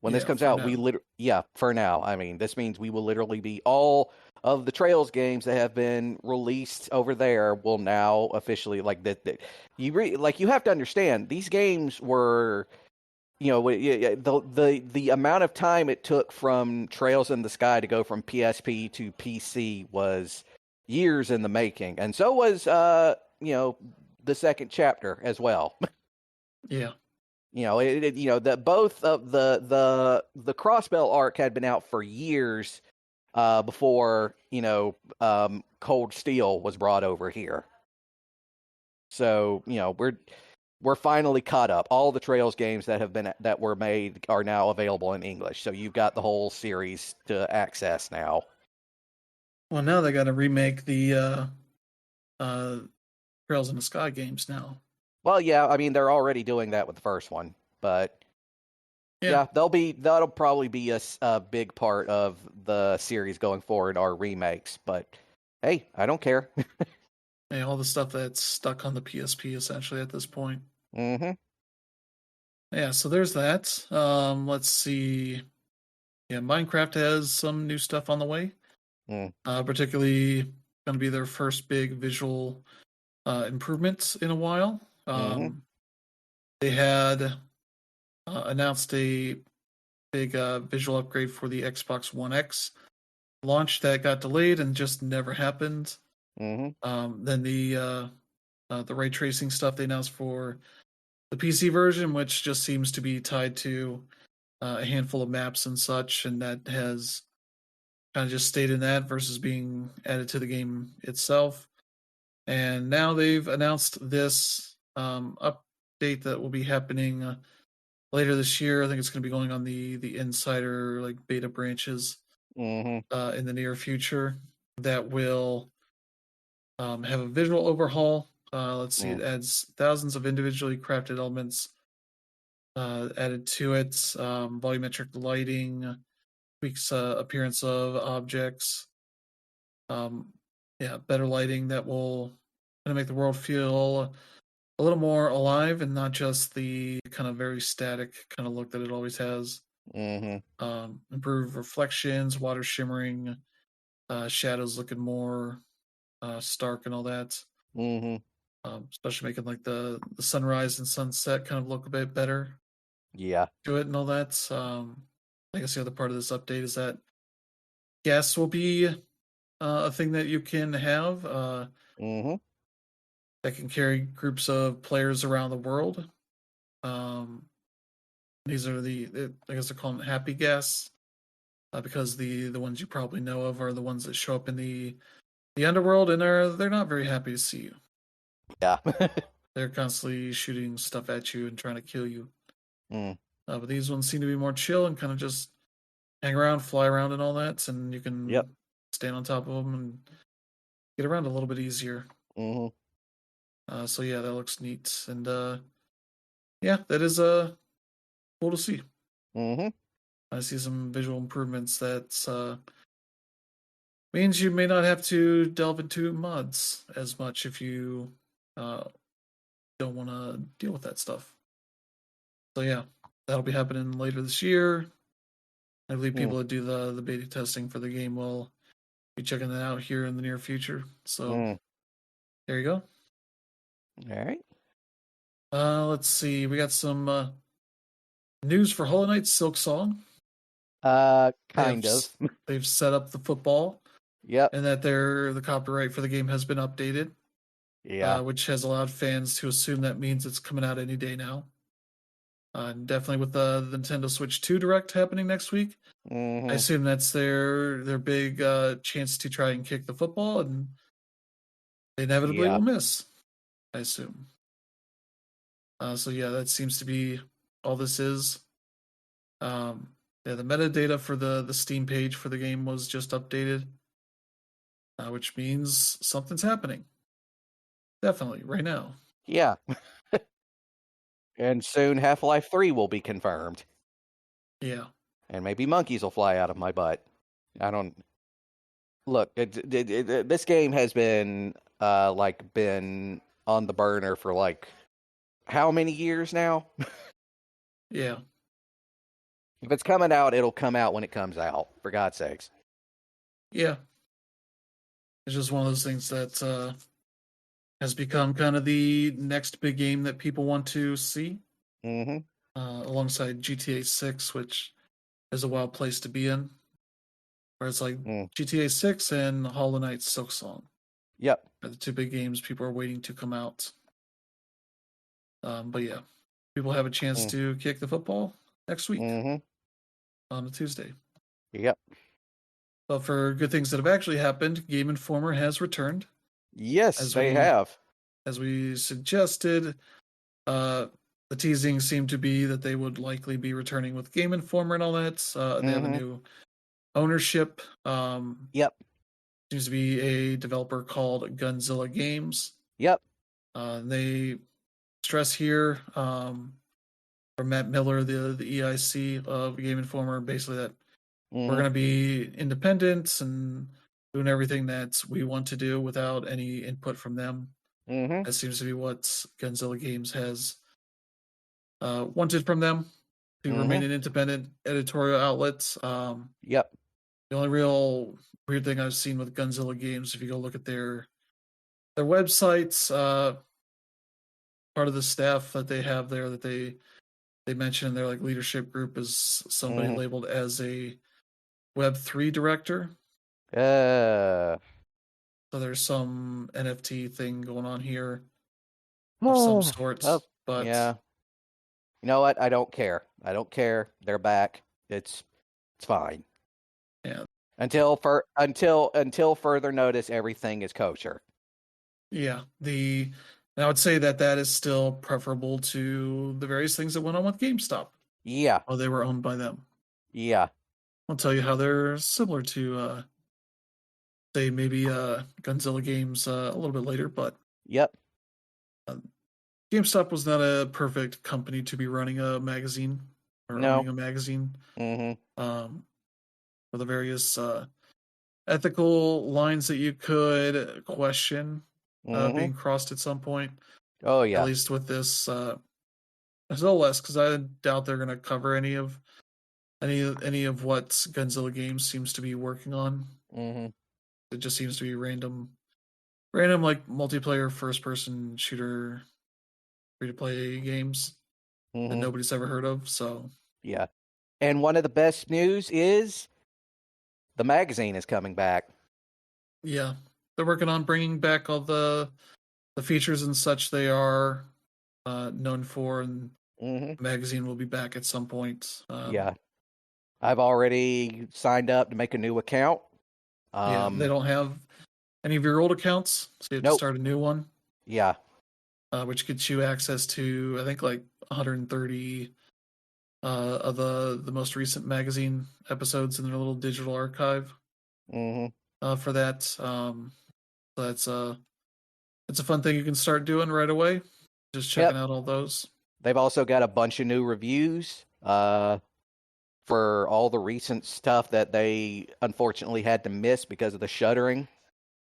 When this Yeah, comes for out, now. yeah, for now. I mean, this means we will literally be all of the Trails games that have been released over there will now officially like that. You have to understand these games were, the amount of time it took from Trails in the Sky to go from PSP to PC was years in the making, and so was the second chapter as well. Yeah. That both of the Crossbell arc had been out for years before Cold Steel was brought over here. So we're finally caught up. All the Trails games that were made are now available in English. So you've got the whole series to access now. Well, now they got to remake the uh, Trails in the Sky games now. Well, yeah, I mean they're already doing that with the first one, but Yeah. yeah, that'll probably be a big part of the series going forward are remakes. But hey, I don't care. Yeah, all the stuff that's stuck on the PSP essentially at this point. Mm-hmm. Yeah, so there's that. Let's see. Yeah, Minecraft has some new stuff on the way. Mm, Particularly going to be their first big visual improvements in a while. mm-hmm. They had announced a big visual upgrade for the Xbox One X launch that got delayed and just never happened. Mm-hmm. Then the ray tracing stuff they announced for the PC version, which just seems to be tied to a handful of maps and such, and that has kind of just stayed in that versus being added to the game itself. And now they've announced this update that will be happening later this year. I think it's going to be going on the insider like beta branches Mm-hmm. in the near future. That will have a visual overhaul. Let's see, it Mm, adds thousands of individually crafted elements added to it. Volumetric lighting, tweaks appearance of objects. Um, yeah, better lighting that will kind of make the world feel a little more alive and not just the kind of very static kind of look that it always has. mm-hmm. Improve reflections, water shimmering, shadows looking more stark and all that. Mm-hmm. Especially making like the sunrise and sunset kind of look a bit better Yeah. to it and all that. I guess the other part of this update is that gas will be a thing that you can have Mm-hmm. that can carry groups of players around the world. Um, these are I guess they're calling it happy gas because the ones you probably know of are the ones that show up in the underworld and they're not very happy to see you. Yeah. They're constantly shooting stuff at you and trying to kill you. Mm. But these ones seem to be more chill and kind of just hang around, fly around, and all that, and you Yep. can stand on top of them and get around a little bit easier. Mm-hmm. So yeah, that looks neat, and yeah, that is cool to see. Mm-hmm. I see some visual improvements that means you may not have to delve into mods as much if you uh, don't want to deal with that stuff. So yeah, that'll be happening later this year. I believe Mm. people that do the beta testing for the game will be checking that out here in the near future. So Mm. there you go. All right. Let's see. We got some news for Hollow Knight Silk Song. They have Kind of. they've set up the football, Yep. and that the copyright for the game has been updated, Yeah. which has allowed fans to assume that means it's coming out any day now. And definitely with the Nintendo Switch 2 Direct happening next week, I Mm-hmm. assume that's their big chance to try and kick the football, and they inevitably Yeah. will miss. I assume. So yeah, that seems to be all this is. Yeah, the metadata for the Steam page for the game was just updated, which means something's happening. definitely right now. Yeah. And soon Half-Life 3 will be confirmed. Yeah, And maybe monkeys will fly out of my butt. I don't look. This game has been been on the burner for like how many years now? yeah, If it's coming out, it'll come out when it comes out. For God's sakes. yeah. It's just one of those things that has become kind of the next big game that people want to see, Mm-hmm. alongside GTA 6, which is a wild place to be in. Where it's like Mm. GTA 6 and Hollow Knight Silksong Yep. are the two big games people are waiting to come out. But yeah, people have a chance Mm. to kick the football next week Mm-hmm. on a Tuesday. Yep. But for good things that have actually happened, Game Informer has returned, Yes, as they we have. suggested. Uh, the teasing seemed to be that they would likely be returning with Game Informer and all that. They have a Mm-hmm. new ownership. Yep. Seems to be a developer called Gunzilla Games. Yep. They stress here, from Matt Miller, the EIC of Game Informer, basically that we're Mm-hmm. going to be independent and doing everything that we want to do without any input from them. Mm-hmm. That seems to be what Gunzilla Games has wanted from them, to Mm-hmm. remain an independent editorial outlet. Yep. The only real weird thing I've seen with Gunzilla Games, if you go look at their websites, part of the staff that they have there that they mention in their like leadership group is somebody Mm-hmm. labeled as a Web3 director. Uh. So there's some NFT thing going on here of some Oh. sorts, but Yeah. You know what? I don't care. I don't care. They're back. It's fine. yeah, Until further notice, everything is kosher. yeah. And I would say that that is still preferable to the various things that went on with GameStop. Yeah. Oh, they were owned by them. Yeah. I'll tell you how they're similar to, say, maybe Gunzilla Games a little bit later, but Yep. uh, GameStop was not a perfect company to be running a magazine or owning No. a magazine, Mm-hmm. um, for the various ethical lines that you could question Mm-hmm. being crossed at some point. Oh At yeah. least with this, there's no less, because I doubt they're going to cover any of what Gunzilla Games seems to be working on. Mm-hmm. It just seems to be random like multiplayer first person shooter free to play games that Mm-hmm. nobody's ever heard of. So Yeah. And one of the best news is the magazine is coming back. yeah, they're working on bringing back all the features and such they are known for, and Mm-hmm. the magazine will be back at some point. Yeah. I've already signed up to make a new account. Yeah, they don't have any of your old accounts, so you have to Nope. start a new one, Yeah. which gets you access to I think like 130 of the most recent magazine episodes in their little digital archive Mm-hmm. for that. So that's it's a fun thing you can start doing right away. Just checking Yep. out all those. They've also got a bunch of new reviews for all the recent stuff that they unfortunately had to miss because of the shuttering,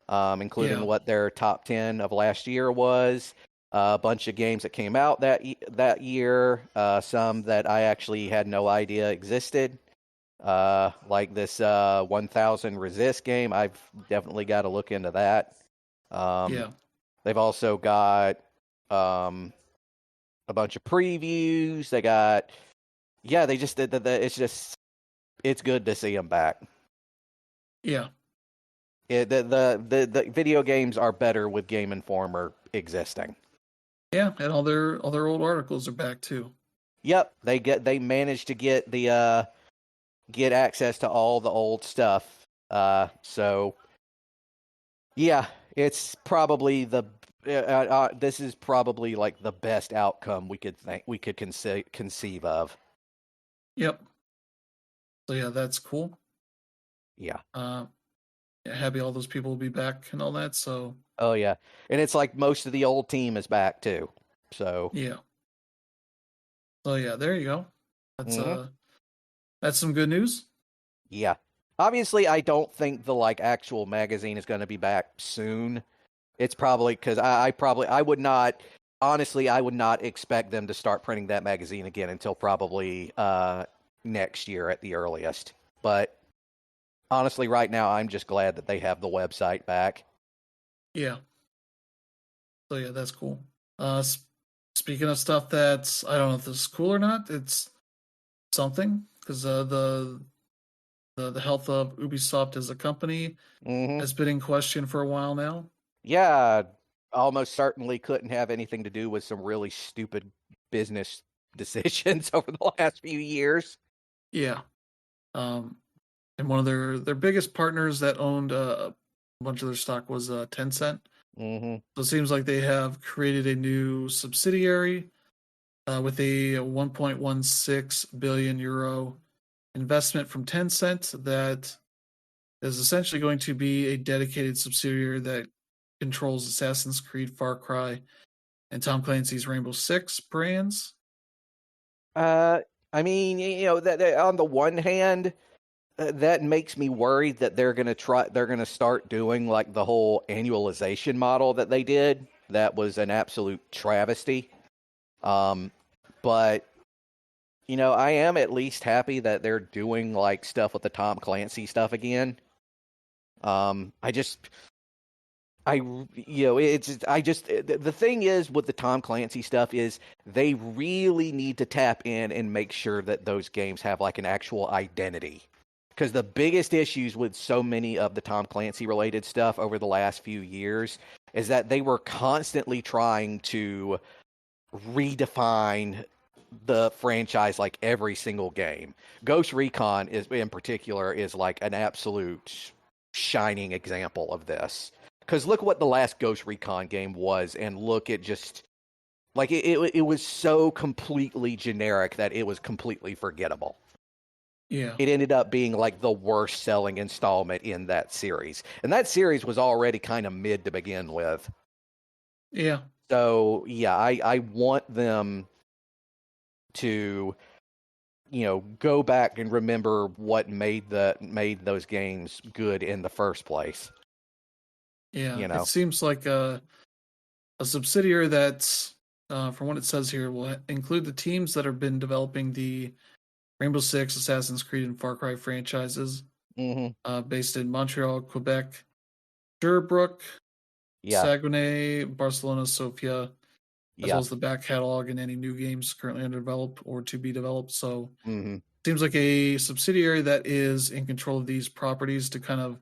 including Yeah, what their top 10 of last year was. A bunch of games that came out that year, some that I actually had no idea existed, like this 1000 Resist game. I've definitely got to look into that. yeah, They've also got um, a bunch of previews. They got, yeah, they just did it's good to see them back. yeah, The video games are better with Game Informer existing. yeah. And all their old articles are back too. Yep, they managed to get access to all the old stuff. So yeah, it's probably this is probably like the best outcome we could conceive of. Yep. So yeah, that's cool. Yeah. Uh, happy all those people will be back and all that. So Oh yeah, and it's like most of the old team is back too. So yeah, so yeah, there you go. That's mhm. that's some good news. Yeah. Obviously, I don't think the like actual magazine is going to be back soon. It's probably because I would not honestly I would not expect them to start printing that magazine again until probably next year at the earliest. But honestly, right now I'm just glad that they have the website back. Yeah. So yeah, that's cool. Speaking of stuff that's I don't know if this is cool or not. It's something because the health of Ubisoft as a company Hmm. has been in question for a while now. Yeah, almost certainly couldn't have anything to do with some really stupid business decisions over the last few years. Yeah. Um, and one of their biggest partners that owned a bunch of their stock was Tencent. Hmm. So it seems like they have created a new subsidiary with a 1.16 billion euro investment from Tencent that is essentially going to be a dedicated subsidiary that controls Assassin's Creed, Far Cry, and Tom Clancy's Rainbow Six brands. Uh, I mean, that on the one hand, that makes me worried that they're gonna start doing like the whole annualization model that they did. That was an absolute travesty. Um, but I am at least happy that they're doing like stuff with the Tom Clancy stuff again. I just, I, it's I just the thing is with the Tom Clancy stuff is they really need to tap in and make sure that those games have like an actual identity. Because the biggest issues with so many of the Tom Clancy related stuff over the last few years is that they were constantly trying to redefine the franchise like every single game. Ghost Recon is in particular is like an absolute shining example of this. Because look what the last Ghost Recon game was, and look at just like it was so completely generic that it was completely forgettable. Yeah, It ended up being like the worst selling installment in that series. And that series was already kind of mid to begin with. yeah, So, yeah, I want them to, go back and remember what made those games good in the first place, yeah. you It know. seems like a subsidiary that's, from what it says here, will include the teams that have been developing the Rainbow Six, Assassin's Creed, and Far Cry franchises, Mhm. based in Montreal, Quebec, Sherbrooke, Yeah. Saguenay, Barcelona, Sofia, as well Yeah. as the back catalog and any new games currently undeveloped or to be developed. So Mhm. seems like a subsidiary that is in control of these properties to kind of,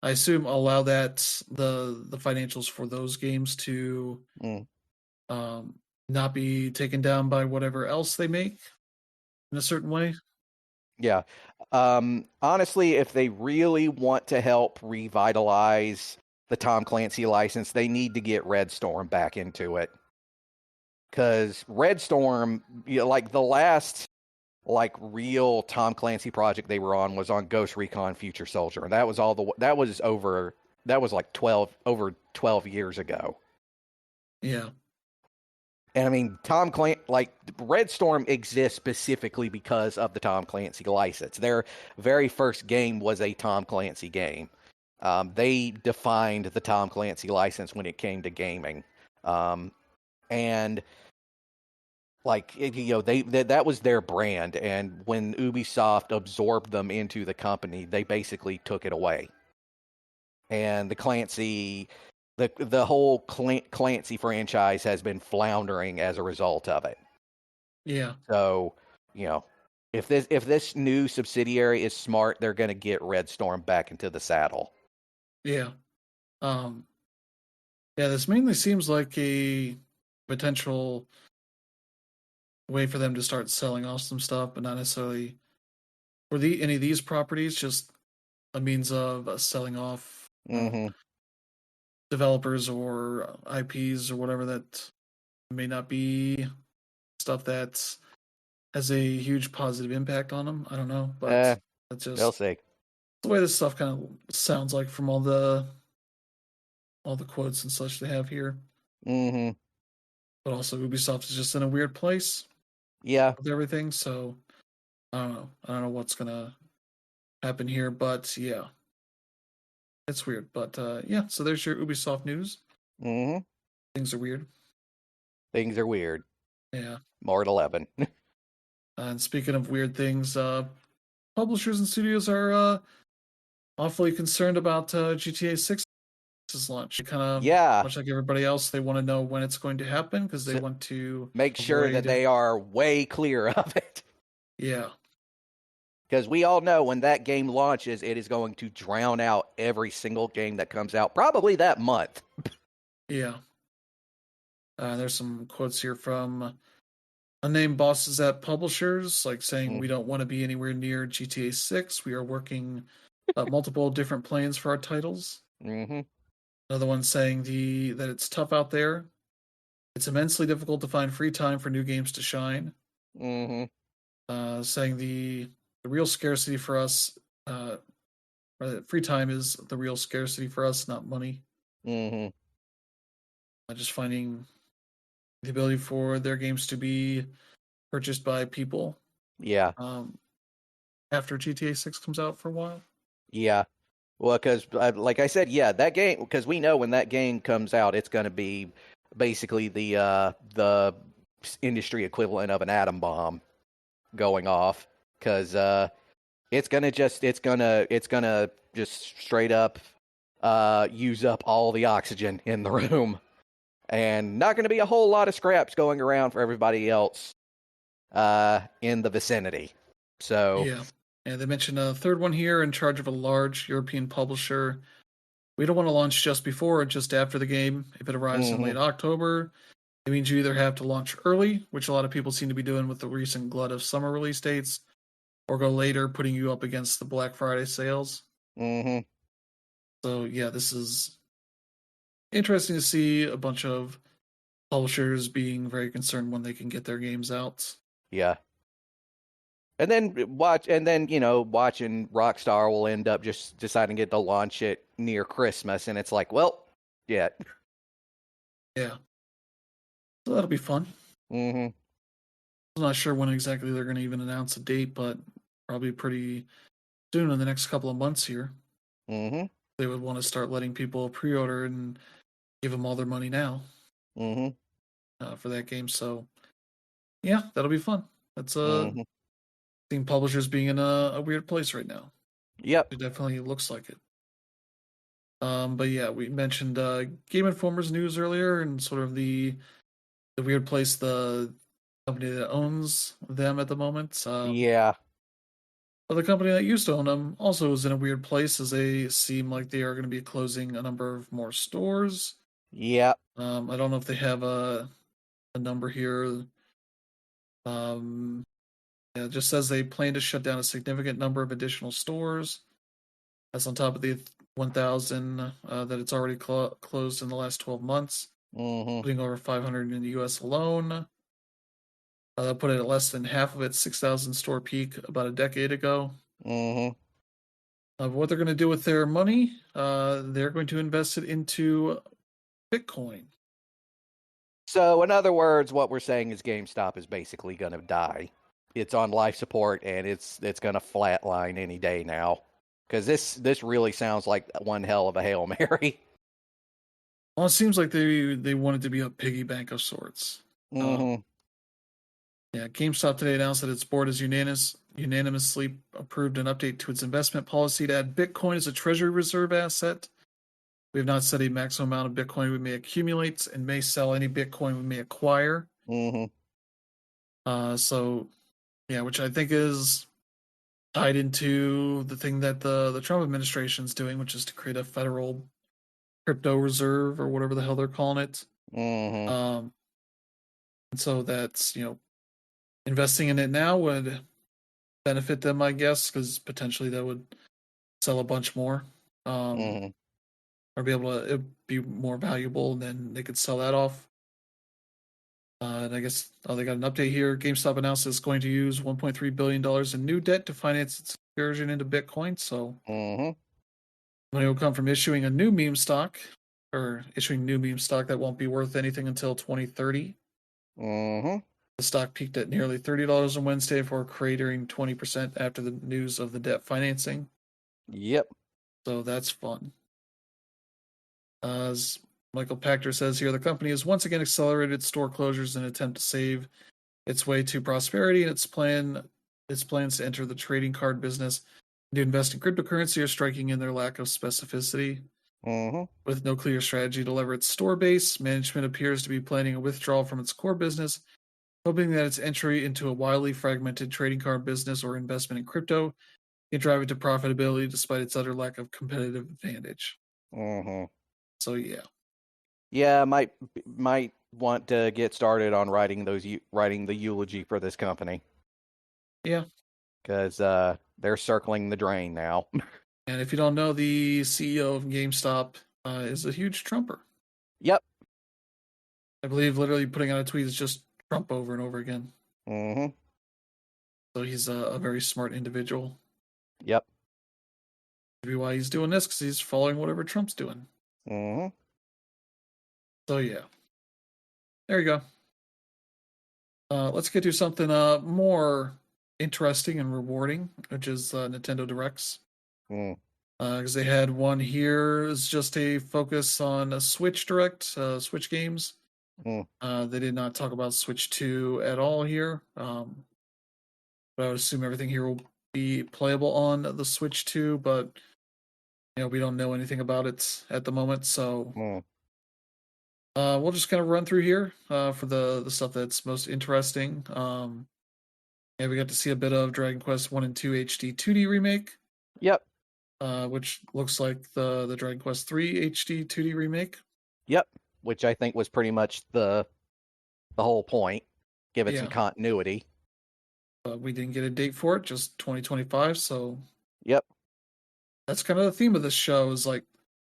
I assume, allow that the financials for those games to Mm. um, not be taken down by whatever else they make in a certain way. Yeah. Honestly, if they really want to help revitalize the Tom Clancy license, they need to get Red Storm back into it. Because Red Storm, like the last like real Tom Clancy project they were on was on Ghost Recon Future Soldier, and that was like 12 years ago. Yeah, And I mean, Tom Clancy, like Red Storm exists specifically because of the Tom Clancy license. Their very first game was a Tom Clancy game. They defined the Tom Clancy license when it came to gaming, and like that was their brand. And when Ubisoft absorbed them into the company, they basically took it away. And the whole Clancy franchise has been floundering as a result of it. yeah, So, you know, if this new subsidiary is smart, they're going to get Red Storm back into the saddle. yeah. Um, yeah, this mainly seems like a potential way for them to start selling off some stuff, but not necessarily for any of these properties. Just a means of selling off Hmm. developers or IPs or whatever that may not be stuff that has a huge positive impact on them. I don't know, Eh, but that's we'll just see. the way this stuff kind of sounds like from all the quotes and such they have here. Mm-hmm. But also Ubisoft is just in a weird place Yeah. with everything, so I don't know what's gonna happen here, but yeah. It's weird. But yeah, so there's your Ubisoft news. Mm-hmm. Things are weird. Things are weird. Yeah. More at 11. And speaking of weird things, publishers and studios are awfully concerned about GTA 6's launch. They kind of, Yeah. much like everybody else, they want to know when it's going to happen because they So want to make sure that avoid. they are way clear of it. Yeah. Because we all know when that game launches, it is going to drown out every single game that comes out, probably that month. Yeah. There's some quotes here from unnamed bosses at publishers, like saying we Mm-hmm. don't want to be anywhere near GTA 6. We are working multiple different plans for our titles. Mm-hmm. Another one saying that it's tough out there. It's immensely difficult to find free time for new games to shine. Mm-hmm. Saying the real scarcity for us, or that free time is the real scarcity for us, not money. Mm-hmm. Just finding the ability for their games to be purchased by people Yeah. after GTA 6 comes out for a while. Yeah. Well, because like I said, yeah, that game, because we know when that game comes out, it's going to be basically the industry equivalent of an atom bomb going off, because it's gonna just straight up use up all the oxygen in the room, and not going to be a whole lot of scraps going around for everybody else in the vicinity. So, Yeah. And they mentioned a third one here in charge of a large European publisher. We don't want to launch just before or just after the game. If it arrives in mm-hmm, late October, it means you either have to launch early, which a lot of people seem to be doing with the recent glut of summer release dates, or go later, putting you up against the Black Friday sales. mm-hmm, So yeah, this is interesting to see a bunch of publishers being very concerned when they can get their games out. yeah. And then watching Rockstar will end up just deciding to launch it near Christmas, and it's like, well, yeah. Yeah, so that'll be fun. Mm-hmm. I'm not sure when exactly they're going to even announce a date, but probably pretty soon in the next couple of months here. Mm-hmm. They would want to start letting people pre-order and give them all their money now Mm-hmm. for that game. So yeah, that'll be fun. That's Mm-hmm. seeing publishers being in a weird place right now. Yep. It definitely looks like it. But yeah, we mentioned Game Informer's news earlier, and sort of the weird place the company that owns them at the moment. Yeah. But the company that used to own them also is in a weird place, as they seem like they are going to be closing a number of more stores. Yep. I don't know if they have a number here. Yeah, it just says they plan to shut down a significant number of additional stores. That's on top of the 1,000 that it's already closed in the last 12 months, Mm-hmm. putting over 500 in the U.S. alone. That put it at less than half of its 6,000 store peak about a decade ago. Mm-hmm. What they're going to do with their money, they're going to invest it into Bitcoin. So, in other words, what we're saying is GameStop is basically going to die. It's on life support, and it's going to flatline any day now. Because this really sounds like one hell of a Hail Mary. Well, it seems like they want it to be a piggy bank of sorts. Mm-hmm. Yeah, GameStop today announced that its board has unanimously approved an update to its investment policy to add Bitcoin as a treasury reserve asset. We have not set a maximum amount of Bitcoin we may accumulate and may sell any Bitcoin we may acquire. Mm-hmm. So, yeah, which I think is tied into the thing that the Trump administration is doing, which is to create a federal crypto reserve or whatever the hell they're calling it. Mm-hmm. And so that's, investing in it now would benefit them, I guess, because potentially that would sell a bunch more. Mm-hmm. Or be able to it'd be more valuable, and then they could sell that off. And I guess they got an update here. GameStop announced it's going to use $1.3 billion in new debt to finance its conversion into Bitcoin. So Mm-hmm. money will come from issuing a new meme stock or issuing new meme stock that won't be worth anything until 2030. Mm-hmm. The stock peaked at nearly $30 on Wednesday before cratering 20% after the news of the debt financing. Yep. So that's fun. As Michael Pachter says here, the company has once again accelerated store closures in an attempt to save its way to prosperity, and its plans to enter the trading card business and to invest in cryptocurrency are striking in their lack of specificity. Mm-hmm. With no clear strategy to lever its store base, management appears to be planning a withdrawal from its core business, hoping that its entry into a wildly fragmented trading card business or investment in crypto can drive it to profitability despite its utter lack of competitive advantage. Mm-hmm. So yeah. Yeah, might want to get started on writing the eulogy for this company Yeah. because they're circling the drain now. And if you don't know, the CEO of GameStop is a huge Trumper. Yep. I believe literally putting out a tweet is just Trump over and over again. Mm-hmm. So he's a very smart individual. Yep. Maybe why he's doing this because he's following whatever Trump's doing. Mm-hmm. So yeah, there you go. Let's get to something more interesting and rewarding, which is Nintendo Directs. Mm. Because they had one here is just a focus on a Switch Direct, Switch games. Mm. They did not talk about Switch 2 at all here. But I would assume everything here will be playable on the Switch 2, but we don't know anything about it at the moment, so Mm. we'll just kind of run through here for the stuff that's most interesting. Yeah, we got to see a bit of Dragon Quest 1 and 2 HD 2D remake, Yep. which looks like the Dragon Quest 3 HD 2D remake. Yep. Which I think was pretty much the whole point. Give it some Yeah, continuity. but we didn't get a date for it, just 2025. So Yep. that's kind of the theme of this show is like,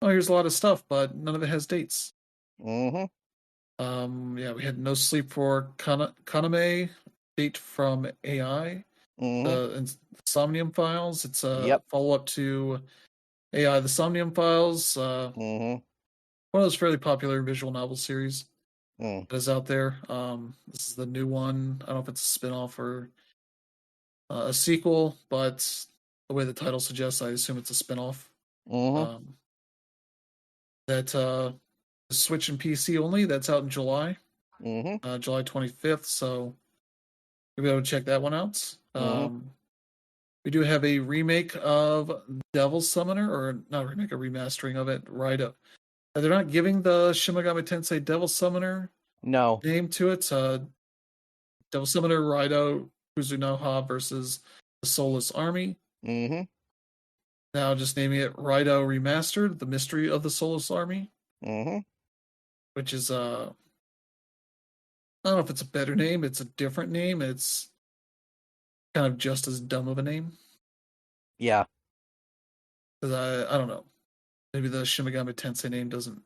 oh, here's a lot of stuff, but none of it has dates. Mm-hmm. Yeah, we had No Sleep for Kaname, date from AI, Mm-hmm. the Somnium Files. It's a Yep. follow up to AI, the Somnium Files, Mm-hmm. one of those fairly popular visual novel series Mm. that is out there. This is the new one. I don't know if it's a spin off or a sequel, but the way the title suggests, I assume it's a spin off. Mm-hmm. Um, that is Switch and PC only. That's out in July, Mm-hmm. July 25th. So you'll be able to check that one out. Mm-hmm. We do have a remake of Devil Summoner, or not a remake, a remastering of it. Right up. They're not giving the Shin Megami Tensei Devil Summoner No. name to it. Devil Summoner Raido Kuzunoha versus the Soulless Army. Mm-hmm. Now just naming it Raido Remastered, The Mystery of the Soulless Army, Mm-hmm. which is I don't know if it's a better name, it's a different name, it's kind of just as dumb of a name. Yeah. Because I don't know. Maybe the Shin Megami Tensei name doesn't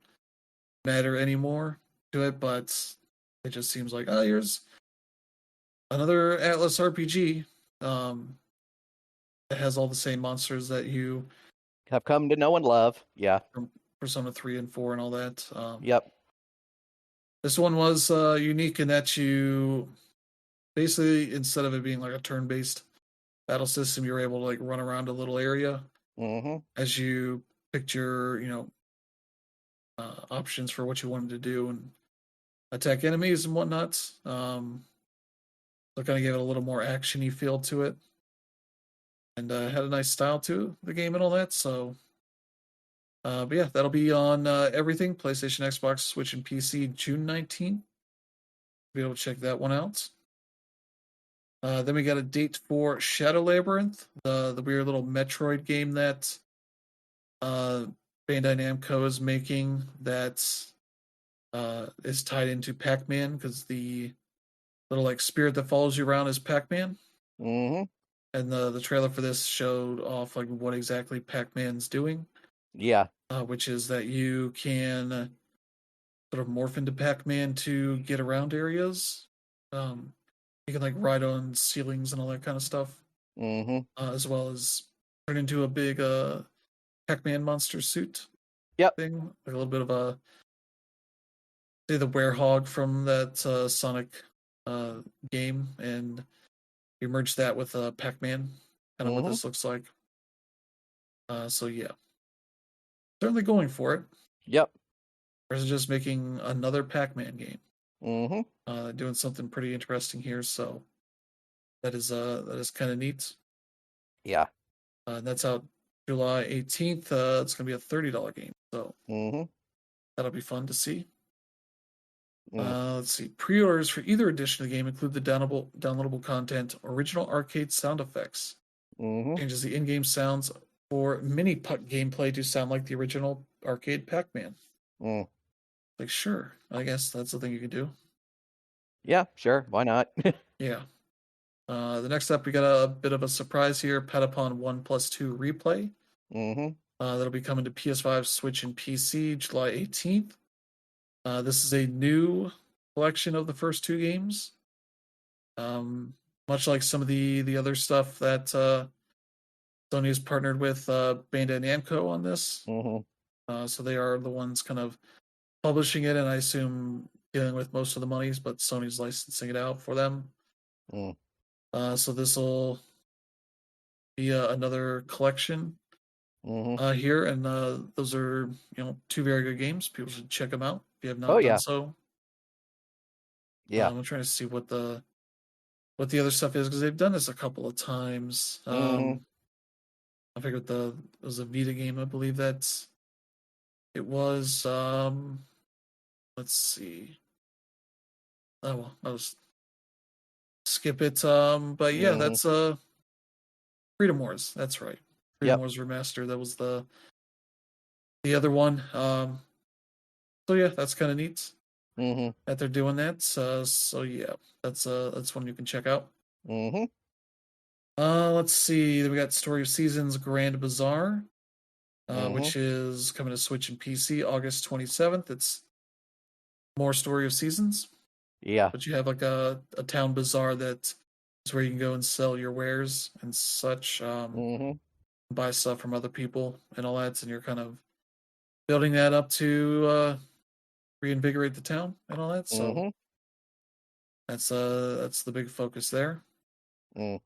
matter anymore to it, but it just seems like, oh, here's another Atlas RPG that has all the same monsters that you Have come to know and love. Yeah. from Persona 3 and 4 and all that. Yep. This one was unique in that you basically, instead of it being like a turn-based battle system, you're able to like run around a little area Mm-hmm. as you picked your, options for what you wanted to do and attack enemies and whatnot. So kind of gave it a little more actiony feel to it, and had a nice style to the game and all that. So, but yeah, that'll be on everything: PlayStation, Xbox, Switch, and PC, June 19th. Be able to check that one out. Then we got a date for Shadow Labyrinth, the weird little Metroid game that uh, Bandai Namco is making that is tied into Pac-Man because the little like spirit that follows you around is Pac-Man. Mm-hmm. And the trailer for this showed off like what exactly Pac-Man's doing, Yeah. which is that you can sort of morph into Pac-Man to get around areas. You can like ride on ceilings and all that kind of stuff. as well as turn into a big Pac-Man monster suit Yep. thing, like a little bit of a say the werehog from that Sonic uh, game, and you merge that with Pac-Man, kind of what Mm-hmm. this looks like. So yeah, certainly going for it. Yep. Versus just making another Pac-Man game. Mm-hmm. Doing something pretty interesting here, so that is kind of neat. Yeah. That's out July 18th. It's gonna be a $30 game, so Mm-hmm. that'll be fun to see. Mm. Let's see. Pre-orders for either edition of the game include the downloadable content, original arcade sound effects, Mm-hmm. changes the in-game sounds for mini putt gameplay to sound like the original arcade Pac-Man. Mm. Like, sure, I guess that's the thing you can do. Yeah, sure. Why not? Yeah. The next up, we got a bit of a surprise here. Patapon 1+2 replay. Mm-hmm. That'll be coming to PS5, Switch, and PC July 18th. This is a new collection of the first two games. Much like some of the other stuff that Sony has partnered with Bandai Namco on this. Mm-hmm. So they are the ones kind of publishing it, and I assume dealing with most of the monies, but Sony's licensing it out for them. Mm. So this will be another collection Mm-hmm. here, and those are two very good games. People should check them out if you have Oh not done yeah. so. Yeah. I'm trying to see what the other stuff is because they've done this a couple of times. Mm-hmm. I figured it was a Vita game, I believe that it was. Let's see. Oh well, I'll just skip it. But yeah, Mm-hmm. that's Freedom Wars. That's right, Freedom Yep. Wars Remaster. That was the other one. So yeah, that's kind of neat Mm-hmm. that they're doing that. So yeah, that's one you can check out. Mm-hmm. Let's see. Then we got Story of Seasons Grand Bazaar, Mm-hmm. which is coming to Switch and PC August 27th. It's more Story of Seasons, Yeah. but you have like a town bazaar that is where you can go and sell your wares and such, Mm-hmm. buy stuff from other people and all that, and you're kind of building that up to reinvigorate the town and all that. So Mm-hmm. that's the big focus there. Mm.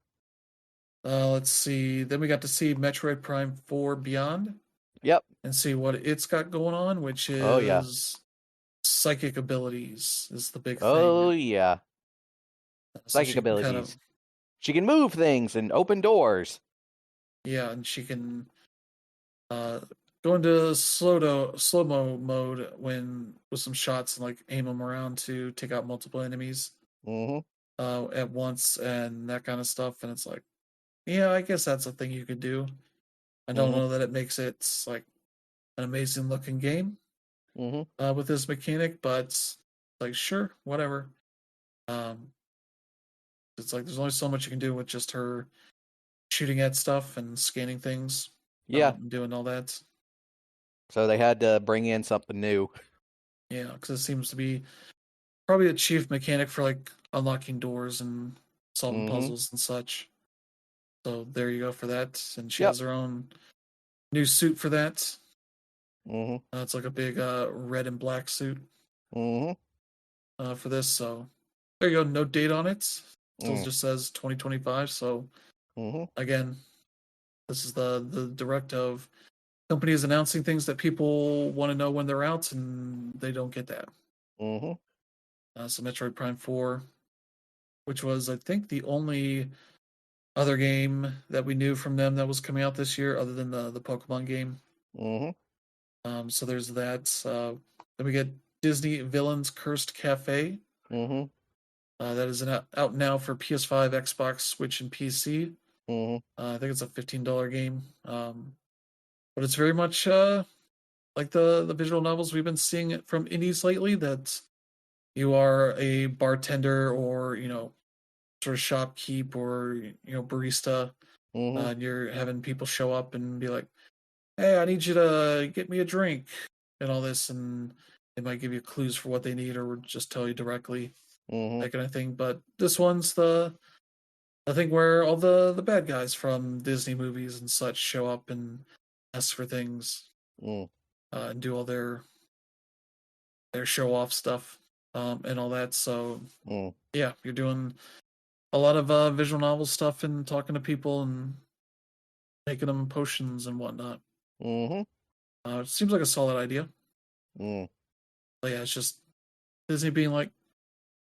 Let's see. Then we got to see Metroid Prime 4 Beyond Yep. and see what it's got going on, which Oh yeah. is psychic abilities is the big Oh thing. yeah. So Psychic she can kind of abilities. She can move things and open doors. yeah, and she can uh go into slow mo mode when with some shots and like aim them around to take out multiple enemies Mm-hmm. at once and that kind of stuff. And it's like, yeah, I guess that's a thing you could do. I don't Mm-hmm. know that it makes it like an amazing looking game Mm-hmm. with this mechanic, but like sure, whatever. Um, it's like there's only so much you can do with just her shooting at stuff and scanning things, Yeah. and doing all that. So they had to bring in something new. Yeah, because it seems to be probably a chief mechanic for like unlocking doors and solving Mm-hmm. puzzles and such. So there you go for that. And she Yep. has her own new suit for that. Mm-hmm. It's like a big red and black suit Mm-hmm. for this. So there you go. No date on it. Still Mm. just says 2025. So Mm-hmm. again, this is the direct of companies announcing things that people want to know when they're out, and they don't get that. Mm-hmm. So Metroid Prime 4, which was I think the only other game that we knew from them that was coming out this year, other than the Pokemon game. Mm-hmm. So there's that. Then we get Disney Villains Cursed Cafe. Mm-hmm. That is out now for PS5, Xbox, Switch, and PC. Mm-hmm. I think it's a $15 game. But it's very much like the visual novels we've been seeing it from indies lately. That you are a bartender or sort of shopkeep or barista, Mm-hmm. and you're having people show up and be like, "Hey, I need you to get me a drink," and all this, and they might give you clues for what they need or just tell you directly, Mm-hmm. that kind of thing. But this one's the I think where all the bad guys from Disney movies and such show up and ask for things, Mm, and do all their show off stuff, and all that. So mm, yeah, you're doing a lot of visual novel stuff and talking to people and making them potions and whatnot. mm-hmm, It seems like a solid idea. mm, But yeah, it's just Disney being like,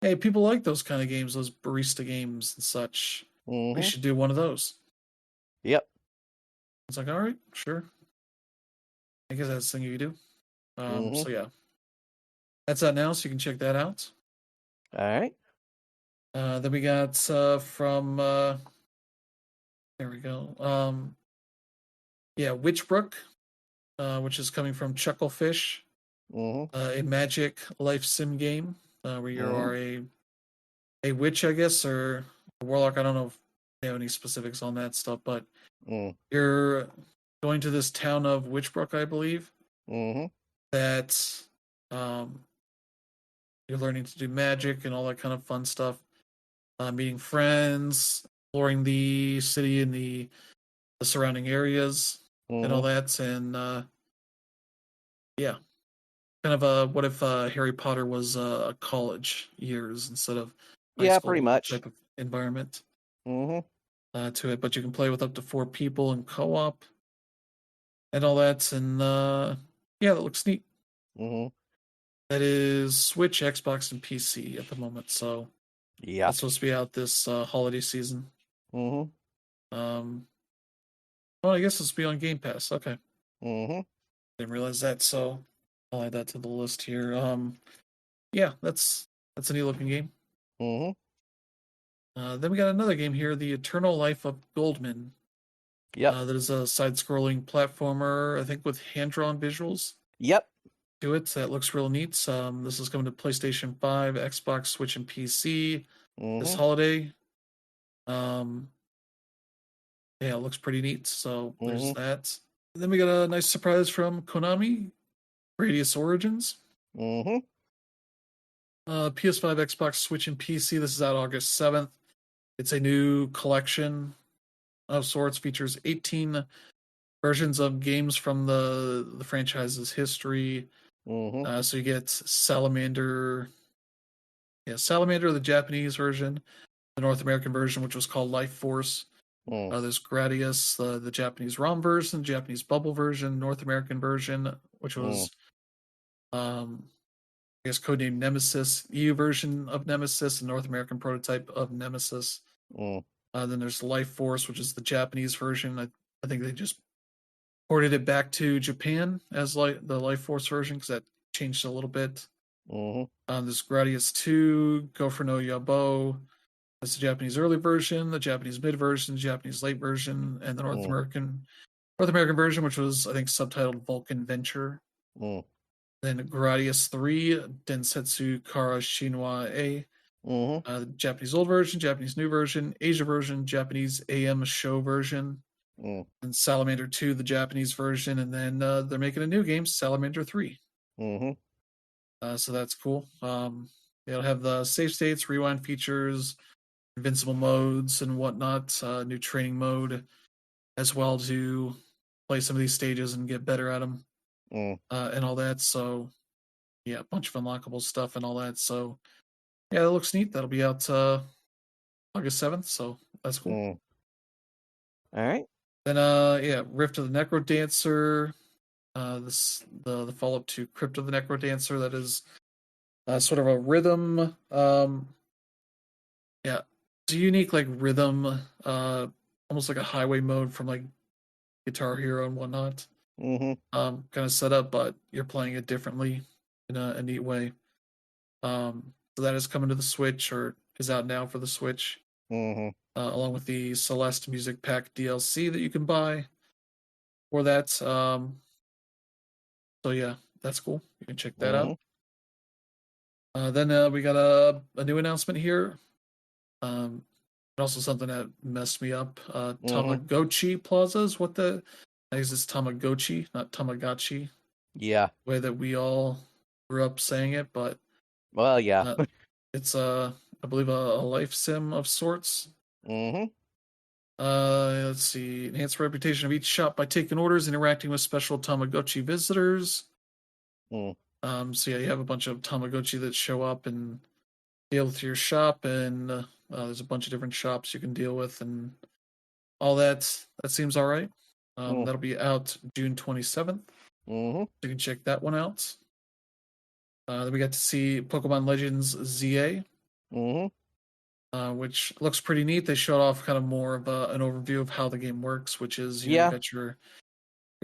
hey, people like those kind of games, those barista games and such. We mm-hmm. should do one of those. Yep. It's like, all right, sure. I guess that's the thing you do. Mm-hmm. So yeah, that's out now, so you can check that out. All right. Then we got from there we go. Yeah, Witchbrook, which is coming from Chucklefish, Mm-hmm. a magic life sim game where you Mm-hmm. are a witch, I guess, or a warlock. I don't know if they have any specifics on that stuff, but Mm, you're going to this town of Witchbrook, I believe, mm-hmm. that um, you're learning to do magic and all that kind of fun stuff. Meeting friends, exploring the city and the surrounding areas and all Mm-hmm. that. And yeah, kind of a what if Harry Potter was college years instead of high Yeah, pretty school much. type of environment Mm-hmm. to it. But you can play with up to 4 people in co-op and all that. And yeah, that looks neat. Mm-hmm. That is Switch, Xbox, and PC at the moment. So Yeah. that's supposed to be out this holiday season. Mm-hmm. Um, well, I guess it's be on Game Pass. Okay, Mm-hmm. didn't realize that. So I'll add that to the list here. Yeah, that's a neat looking game. Mm-hmm. Then we got another game here, The Eternal Life of Goldman. Yep. That is a side-scrolling platformer, I think, with hand-drawn visuals Yep. to it. That looks real neat. This is coming to PlayStation 5, Xbox, Switch, and PC this Mm-hmm. holiday. Um, yeah, it looks pretty neat. So there's Mm-hmm. that. Then we got a nice surprise from Konami, Radius Origins. Mm-hmm. PS5, Xbox, Switch, and PC. This is out August 7th. It's a new collection of sorts, features 18 versions of games from the franchise's history. Mm-hmm. So you get Salamander, yeah, Salamander, the Japanese version, the North American version, which was called Life Force. Mm, There's Gradius, the Japanese ROM version, Japanese Bubble version, North American version, which mm, was um, I guess codenamed Nemesis, EU version of Nemesis, and North American prototype of Nemesis. mm, Then there's Life Force, which is the Japanese version. I think they just ported it back to Japan as like the Life Force version because that changed a little bit. mm, There's Gradius 2, Gopher no Yabo. That's the Japanese early version, the Japanese mid version, the Japanese late version, and the mm, North American version, which was I think subtitled Vulcan Venture. mm, Then Gradius 3, Densetsu Kara Shinwa A. mhm, Japanese old version, Japanese new version, Asia version, Japanese AM show version, mm, and Salamander 2, the Japanese version, and then they're making a new game, Salamander 3. mhm, So that's cool. It'll have the save states, rewind features, invincible modes, and whatnot. New training mode as well to play some of these stages and get better at them mm, and all that. So yeah, a bunch of unlockable stuff and all that. So yeah, that looks neat. That'll be out August 7th. So that's cool. mm. All right. Then yeah, Rift of the Necro Dancer. This the follow up to Crypt of the Necro Dancer. That is sort of a rhythm. Yeah, it's a unique like rhythm. Almost like a highway mode from like Guitar Hero and whatnot. Mhm, Kind of set up, but you're playing it differently in a neat way. So that is coming to the Switch or is out now for the Switch, mhm, along with the Celeste Music Pack DLC that you can buy for that. So yeah, that's cool. You can check that out. mhm. Then we got a new announcement here. Um, also something that messed me up. Mhm. Tamagotchi plazas. What the? I guess it's Tamagotchi, not Tamagotchi. Yeah. Way that we all grew up saying it, but Well, yeah. uh, it's I believe a life sim of sorts. Mm-hmm. Let's see. Enhance the reputation of each shop by taking orders, interacting with special Tamagotchi visitors. Mm. So yeah, you have a bunch of Tamagotchi that show up and deal with your shop, and there's a bunch of different shops you can deal with, and all that. That seems all right. Mm. That'll be out June 27th. Mm-hmm. You can check that one out. Then we got to see Pokemon Legends ZA, Mm-hmm. which looks pretty neat. They showed off kind of more of an overview of how the game works, which is you Yeah. got your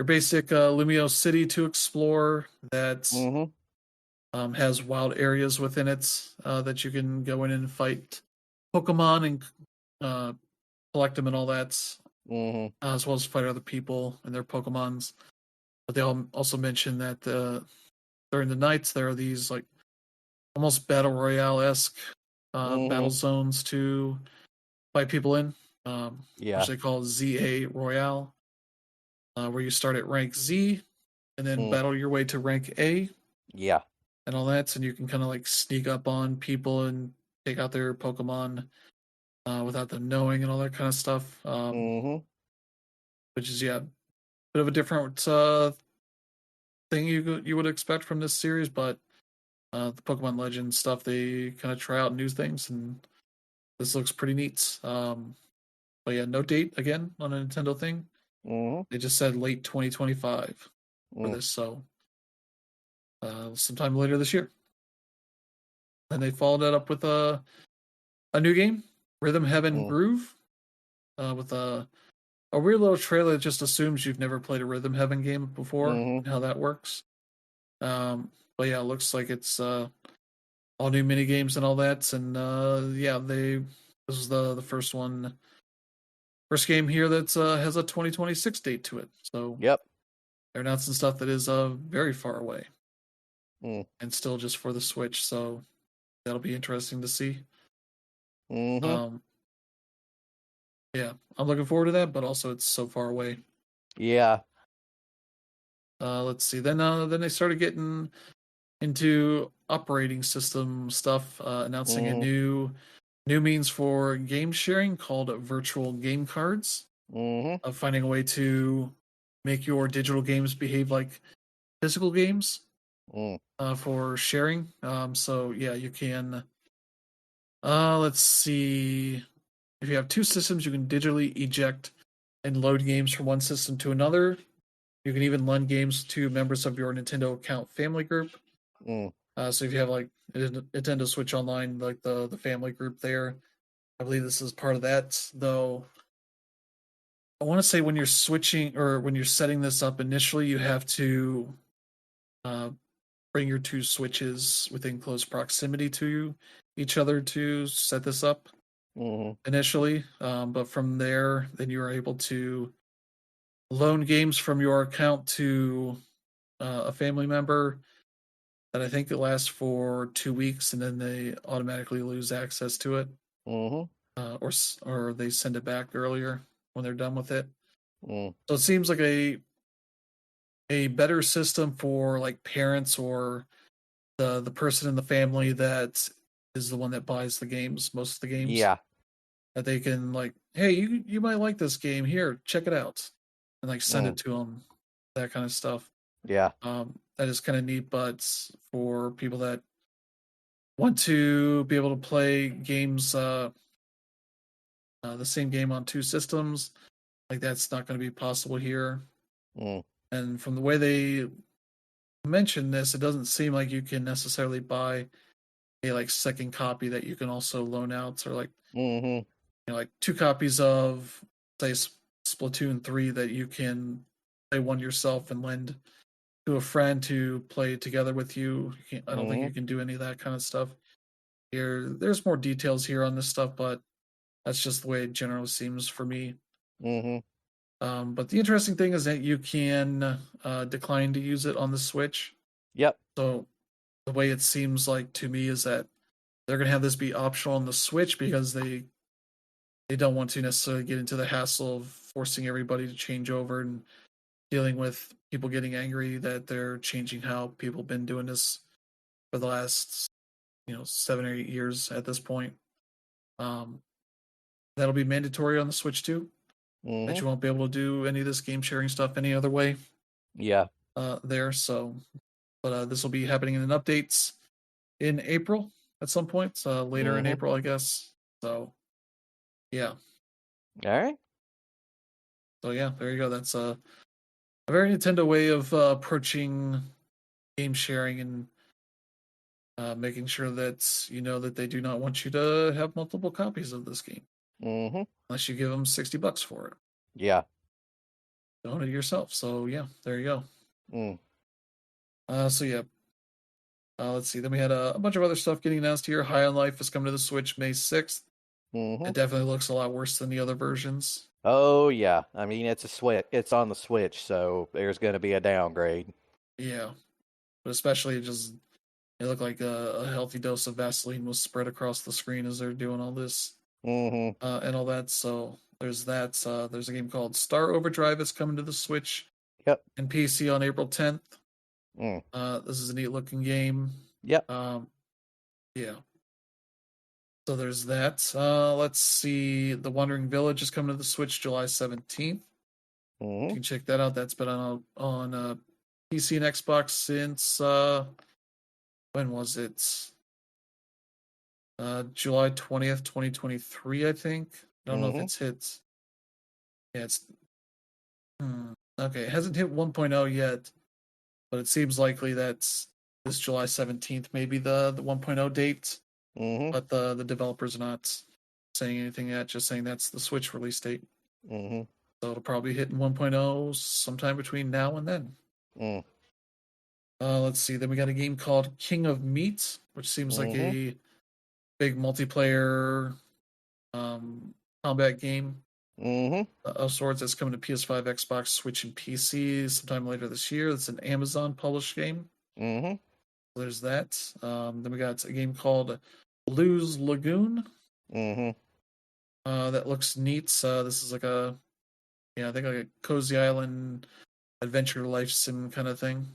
basic Lumio City to explore that Mm-hmm. has wild areas within it that you can go in and fight Pokemon and uh, collect them and all that, Mm-hmm. as well as fight other people and their Pokemons. But they all also mention that during the nights there are these like almost battle royale esque battle Mm-hmm. zones to fight people in, which Yeah. they call ZA Royale, where you start at rank Z and then Mm. battle your way to rank A Yeah. and all that. And you can kind of like sneak up on people and take out their Pokemon without them knowing and all that kind of stuff. Mm-hmm. Which is yeah, a bit of a different thing you would expect from this series, but the Pokemon Legends stuff they kind of try out new things, and this looks pretty neat. But yeah, no date again on a Nintendo thing. Mm-hmm. They just said late 2025 for Mm. this, so sometime later this year. And they followed that up with a new game, Rhythm Heaven Mm. Groove, with a weird little trailer that just assumes you've never played a Rhythm Heaven game before Mm-hmm. and how that works. But yeah, it looks like it's all new mini games and all that. And yeah, this is the first game here that has a 2026 date to it. So Yep. they're announcing stuff that is very far away Mm. and still just for the Switch. So that'll be interesting to see. Mm-hmm. Um, yeah, I'm looking forward to that, but also it's so far away. Yeah. Let's see. Then they started getting into operating system stuff, announcing a Mm-hmm. new means for game sharing called virtual game cards. Mm-hmm. Of finding a way to make your digital games behave like physical games Mm. for sharing. So yeah, you can. Let's see. If you have two systems, you can digitally eject and load games from one system to another. You can even lend games to members of your Nintendo account family group. Mm. So if you have like Nintendo Switch Online, like the family group there, I believe this is part of that. Though I want to say when you're switching or when you're setting this up initially, you have to uh, bring your two switches within close proximity to each other to set this up Mm-hmm. initially. But from there, then you are able to loan games from your account to a family member that I think it lasts for 2 weeks, and then they automatically lose access to it, Mm-hmm. or they send it back earlier when they're done with it. Mm. So it seems like a better system for like parents or the person in the family that is the one that buys the games, most of the games, Yeah. that they can like, hey, you might like this game here, check it out, and like send Mm. it to them, that kind of stuff. Yeah. That is kind of neat, but for people that want to be able to play games, the same game on two systems, like that's not going to be possible here. Mm. And from the way they mention this, it doesn't seem like you can necessarily buy a like second copy that you can also loan out, or like Mm-hmm. like two copies of say Splatoon 3 that you can play one yourself and lend to a friend to play together with you. I don't think Mm-hmm. you can do any of that kind of stuff here. There's more details here on this stuff, but that's just the way it generally seems for me. Mm-hmm. But the interesting thing is that you can decline to use it on the Switch. Yep. So the way it seems like to me is that they're going to have this be optional on the Switch because they don't want to necessarily get into the hassle of forcing everybody to change over and dealing with people getting angry that they're changing how people have been doing this for the last 7 or 8 years at this point. Um, That'll be mandatory on the Switch too. That Mm-hmm. you won't be able to do any of this game sharing stuff any other way Yeah. there. So, but this will be happening in updates in April at some point, later in Mm-hmm. April, I guess. So, yeah. All right. So yeah, there you go. That's a very Nintendo way of approaching game sharing and making sure that you know that they do not want you to have multiple copies of this game Mm-hmm. unless you give them $60 for it. Yeah. Own it yourself. So yeah, there you go. Mm. So yeah, let's see. Then we had a bunch of other stuff getting announced here. High on Life is coming to the Switch May 6th. Mm-hmm. It definitely looks a lot worse than the other versions. Oh yeah. I mean, it's a Switch. It's on the Switch, so there's going to be a downgrade. Yeah, but especially just it looked like a healthy dose of Vaseline was spread across the screen as they're doing all this Mm-hmm. and all that. So there's that. There's a game called Star Overdrive that's coming to the Switch Yep. and PC on April 10th. Mm. This is a neat looking game. Yep. Yeah. So there's that. Let's see. The Wandering Village is coming to the Switch July 17th. You Mm-hmm. can check that out. That's been on PC and Xbox since when was it? July 20th, 2023, I think. I don't know if Mm-hmm. it's hit. Yeah, it's okay. It hasn't hit 1.0 yet, but it seems likely that this July 17th may be the 1.0 date. Mm-hmm. But the developers are not saying anything yet, just saying that's the Switch release date. Mm-hmm. So it'll probably hit in 1.0 sometime between now and then. Mm. Let's see. Then we got a game called King of Meat, which seems like Mm-hmm. a big multiplayer um, combat game Mm-hmm. of sorts that's coming to PS5, Xbox, Switch, and PC sometime later this year. It's an Amazon published game. Mm-hmm. So there's that. Then we got a game called Blues Lagoon Mm-hmm. that looks neat. This is like I think like a cozy island adventure life sim kind of thing.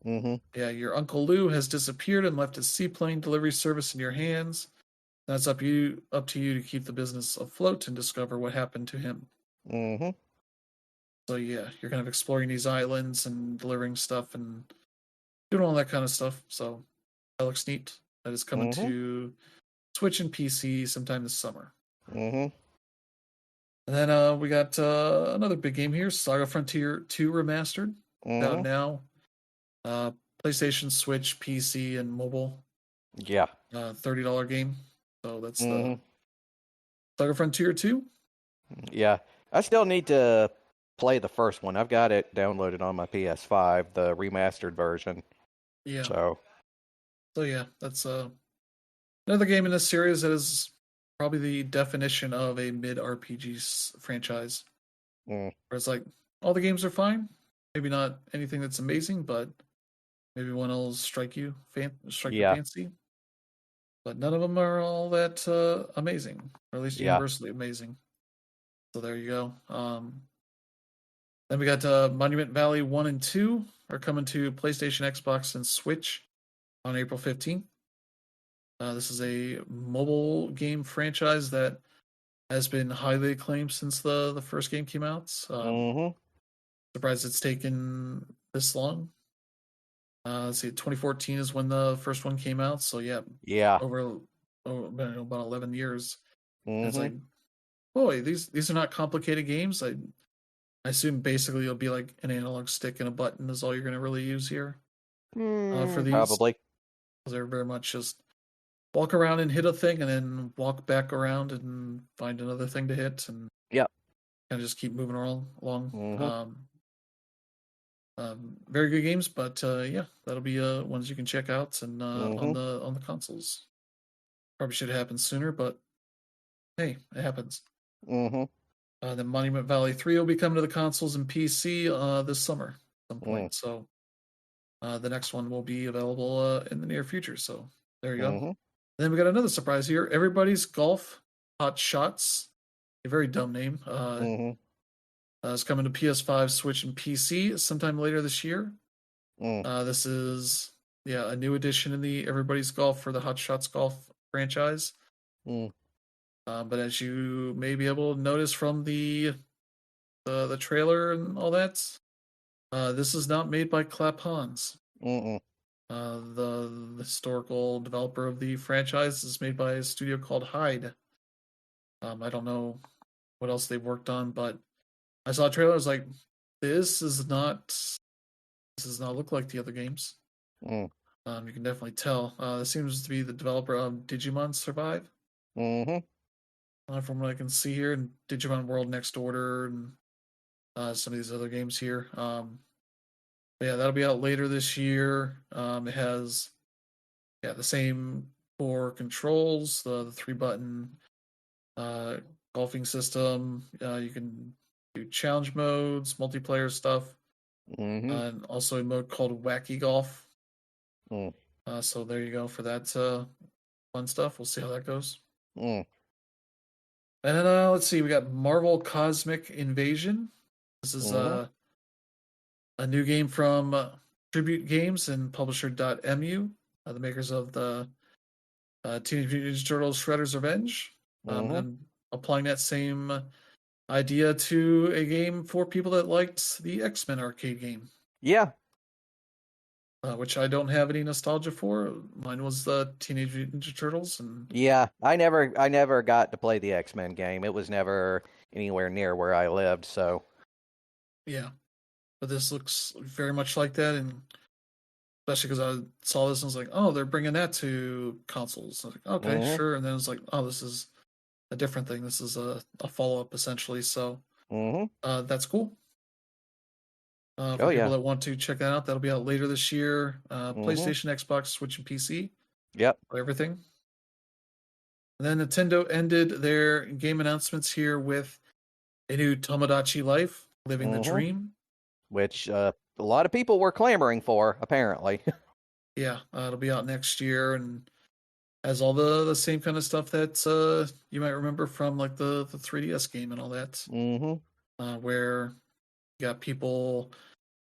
Mm-hmm. Yeah, your Uncle Lou has disappeared and left his seaplane delivery service in your hands. That's up to you to keep the business afloat and discover what happened to him. Mm-hmm. So yeah, you're kind of exploring these islands and delivering stuff and doing all that kind of stuff. So that looks neat. That is coming Mm-hmm. to Switch and PC sometime this summer. Mm-hmm. And then we got another big game here, Saga Frontier 2 Remastered. Out Mm-hmm. now. Uh, PlayStation, Switch, PC, and mobile. Yeah. $30 game. So that's the Mm-hmm. Saga Frontier 2. Yeah. I still need to play the first one. I've got it downloaded on my PS5, the remastered version. Yeah. So. So yeah, that's another game in this series that is probably the definition of a mid RPG franchise. Mm. Where it's like all the games are fine, maybe not anything that's amazing, but maybe one will strike your Yeah. fancy. But none of them are all that amazing, or at least Yeah. universally amazing. So there you go. Then we got Monument Valley 1 and 2 are coming to PlayStation, Xbox, and Switch on April 15th. This is a mobile game franchise that has been highly acclaimed since the first game came out. Mm-hmm. Surprised it's taken this long. Let's see, 2014 is when the first one came out. So yeah, Yeah. over about 11 years. And it's Mm-hmm. like, boy, these are not complicated games. I assume basically it'll be like an analog stick and a button is all you're going to really use here for these. Probably. Because they're very much just walk around and hit a thing and then walk back around and find another thing to hit and Yep. kind of just keep moving along. Mm-hmm. Very good games, but yeah, that'll be ones you can check out and Mm-hmm. on the consoles. Probably should have happened sooner, but hey, it happens. Mm-hmm. Then Monument Valley 3 will be coming to the consoles and PC this summer at some point. Mm. So the next one will be available in the near future. So there you go. Mm-hmm. Then we got another surprise here. Everybody's Golf Hot Shots, a very dumb name. Mm-hmm. It's coming to PS5, Switch, and PC sometime later this year. Mm. This is a new addition in the Everybody's Golf for the Hot Shots Golf franchise. Mm. But as you may be able to notice from the trailer and all that, this is not made by Clap Hans. Mm-mm. The historical developer of the franchise is made by a studio called Hyde. I don't know what else they've worked on, but I saw a trailer. I was like, this is not. This does not look like the other games. Mm. You can definitely tell. This seems to be the developer of Digimon Survive. Mm-hmm. From what I can see here, and Digimon World Next Order, and some of these other games here. But yeah, that'll be out later this year. It has the same core controls, the 3 button uh, golfing system. You can do challenge modes, multiplayer stuff, Mm-hmm. and also a mode called Wacky Golf. Mm. So there you go for that fun stuff. We'll see how that goes. Mm. And then let's see, we got Marvel Cosmic Invasion. This is Mm-hmm. a new game from Tribute Games and publisher.mu, the makers of the Teenage Mutant Ninja Turtles Shredder's Revenge. Mm-hmm. And applying that same idea to a game for people that liked the X-Men arcade game. Yeah. Which I don't have any nostalgia for. Mine was the Teenage Mutant Ninja Turtles, and Yeah. I never got to play the X-Men game. It was never anywhere near where I lived, so. yeah. But this looks very much like that, and especially because I saw this and was like, oh, they're bringing that to consoles. I was like, okay, Mm-hmm. sure. And then it's like, oh, this is a different thing. This is a follow up essentially. So Mm-hmm. that's cool. Oh For people yeah. that want to check that out, that'll be out later this year. Mm-hmm. PlayStation, Xbox, Switch, and PC, Yep. everything. And then Nintendo ended their game announcements here with a new Tomodachi Life, Living the Mm-hmm. Dream. Which a lot of people were clamoring for, apparently. Yeah, it'll be out next year and has all the same kind of stuff that you might remember from like the 3DS game and all that, Mm-hmm. where you got people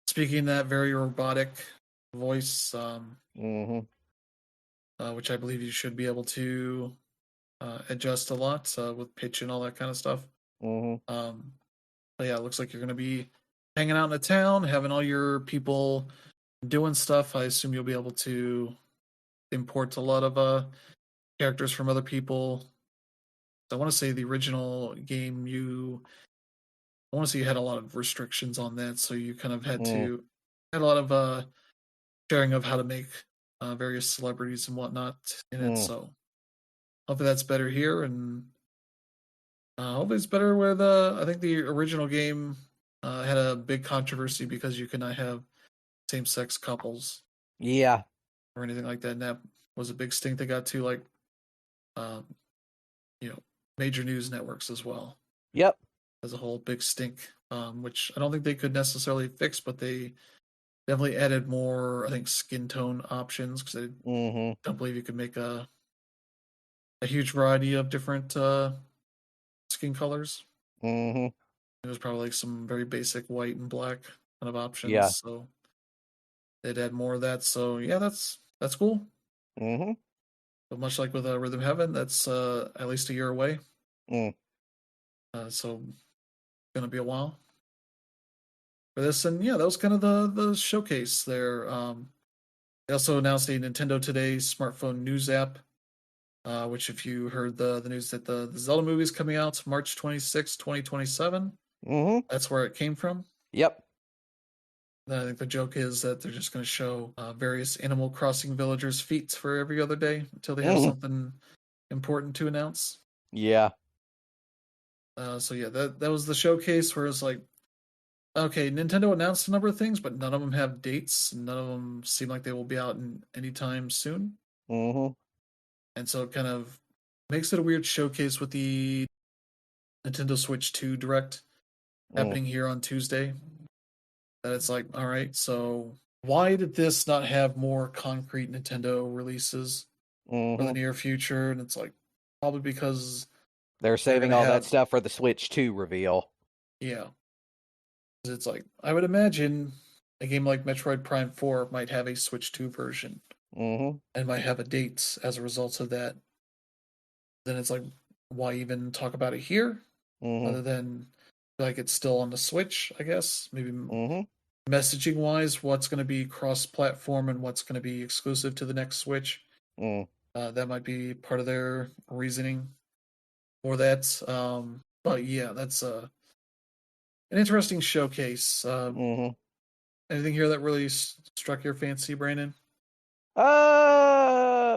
speaking that very robotic voice, Mm-hmm. which I believe you should be able to adjust a lot with pitch and all that kind of stuff. Mm-hmm. But yeah, it looks like you're going to be hanging out in the town, having all your people doing stuff. I assume you'll be able to import a lot of characters from other people. I want to say the original game, I want to say you had a lot of restrictions on that, so you kind of Mm. had a lot of sharing of how to make various celebrities and whatnot in it. Mm. So hopefully that's better here, and hopefully it's better where I think the original game had a big controversy because you could not have same-sex couples Yeah. or anything like that, and that was a big stink they got to like um, major news networks as well Yep. as a whole big stink, which I don't think they could necessarily fix, but they definitely added more, I think, skin tone options because I Mm-hmm. don't believe you could make a huge variety of different skin colors. Mm-hmm. It was probably like some very basic white and black kind of Yeah. options, so they'd add more of that. So yeah, that's cool. Mm-hmm. But much like with Rhythm Heaven, that's at least a year away. Mm. So gonna be a while for this. And yeah, that was kind of the showcase there. They also announced a Nintendo Today smartphone news app, which if you heard the news that the Zelda movie is coming out March 26, 2027, Mm-hmm. that's where it came from. Yep. And I think the joke is that they're just going to show various Animal Crossing villagers' feats for every other day until they have Mm-hmm. something important to announce. Yeah. So yeah, that was the showcase where it's like, okay, Nintendo announced a number of things, but none of them have dates. None of them seem like they will be out in anytime soon. Mm-hmm. And so it kind of makes it a weird showcase with the Nintendo Switch 2 Direct Mm. happening here on Tuesday. That it's like, all right, so why did this not have more concrete Nintendo releases for the Mm-hmm. near future? And it's like, probably because They're they're saving going to all that have, stuff for the Switch 2 reveal. yeah. 'Cause it's like, I would imagine a game like Metroid Prime 4 might have a Switch 2 version Mm-hmm. and might have a date as a result of that. Then it's like, why even talk about it here, Mm-hmm. other than like it's still on the Switch, I guess. Maybe Mm-hmm. messaging wise, what's going to be cross platform and what's going to be exclusive to the next Switch. Mm. That might be part of their reasoning for that. But yeah, that's an interesting showcase. Mm-hmm. Anything here that really struck your fancy, Brandon?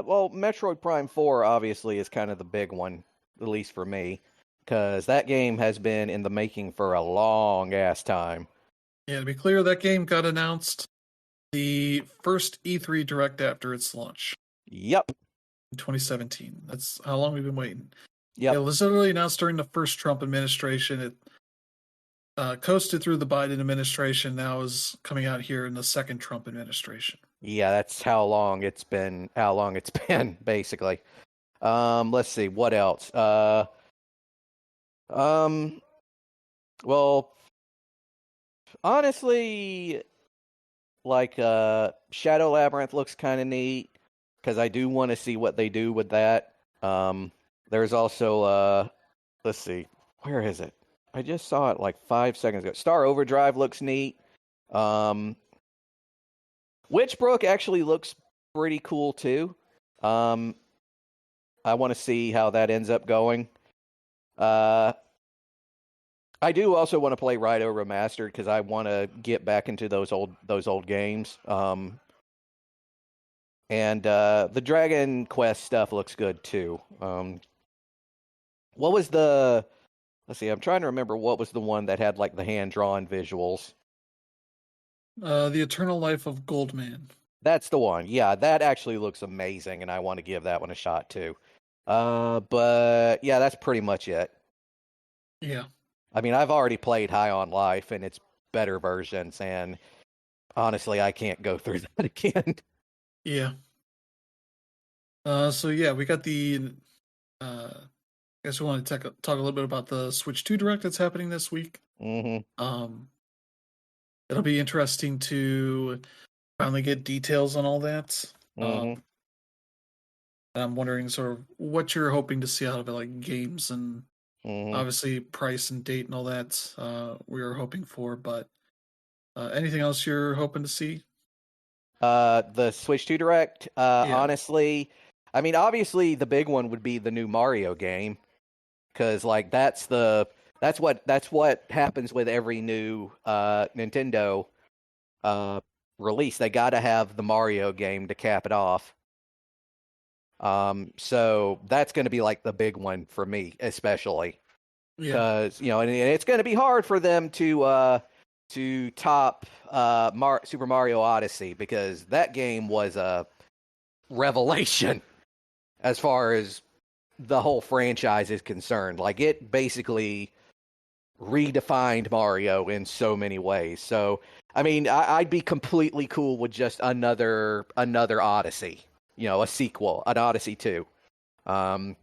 Well, Metroid Prime 4 obviously is kind of the big one, at least for me, because that game has been in the making for a long ass time. Yeah, to be clear, that game got announced the first E3 Direct after its launch Yep. in 2017. That's how long we've been waiting. It Yep. was literally announced during the first Trump administration. It coasted through the Biden administration. Now is coming out here in the second Trump administration. Yeah, that's how long it's been. How long it's been, basically. Let's see what else. Um, well, honestly, like Shadow Labyrinth looks kind of neat because I do want to see what they do with that. There's also let's see, where is it? I just saw it like 5 seconds ago. Star Overdrive looks neat. Um, Witchbrook actually looks pretty cool too. Um, I want to see how that ends up going. Uh, I do also want to play Rhino Remastered because I want to get back into those old games. And the Dragon Quest stuff looks good too. What was the? Let's see. I'm trying to remember what was the one that had like the hand drawn visuals. The Eternal Life of Goldman. That's the one. Yeah, that actually looks amazing, and I want to give that one a shot too. But yeah, that's pretty much it. Yeah, I mean, I've already played High on Life and its better versions, and honestly, I can't go through that again. yeah. So yeah, we got the. I guess we want to talk a little bit about the Switch 2 Direct that's happening this week. Hmm. Um, it'll be interesting to finally get details on all that. Hmm. And I'm wondering sort of what you're hoping to see out of it, like games and Hmm. obviously price and date and all that. We are hoping for, but anything else you're hoping to see? The Switch 2 Direct, Yeah, honestly, I mean, obviously, the big one would be the new Mario game, because like that's what happens with every new Nintendo uh release. They got to have the Mario game to cap it off. So that's going to be like the big one for me, especially yeah, because and it's going to be hard for them to top Super Mario Odyssey because that game was a revelation as far as the whole franchise is concerned. Like it basically redefined Mario in so many ways. So I mean, I'd be completely cool with just another Odyssey, a sequel, an Odyssey 2. Um,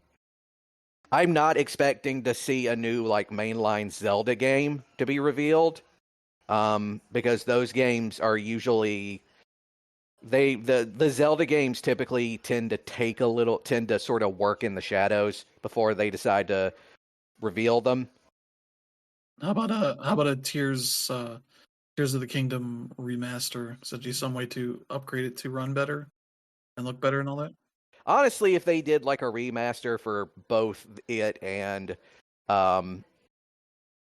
I'm not expecting to see a new like mainline Zelda game to be revealed, because those games are usually the Zelda games typically tend to sort of work in the shadows before they decide to reveal them. how about a Tears of the Kingdom remaster? So do some way to upgrade it to run better and look better and all that? Honestly, if they did like a remaster for both it um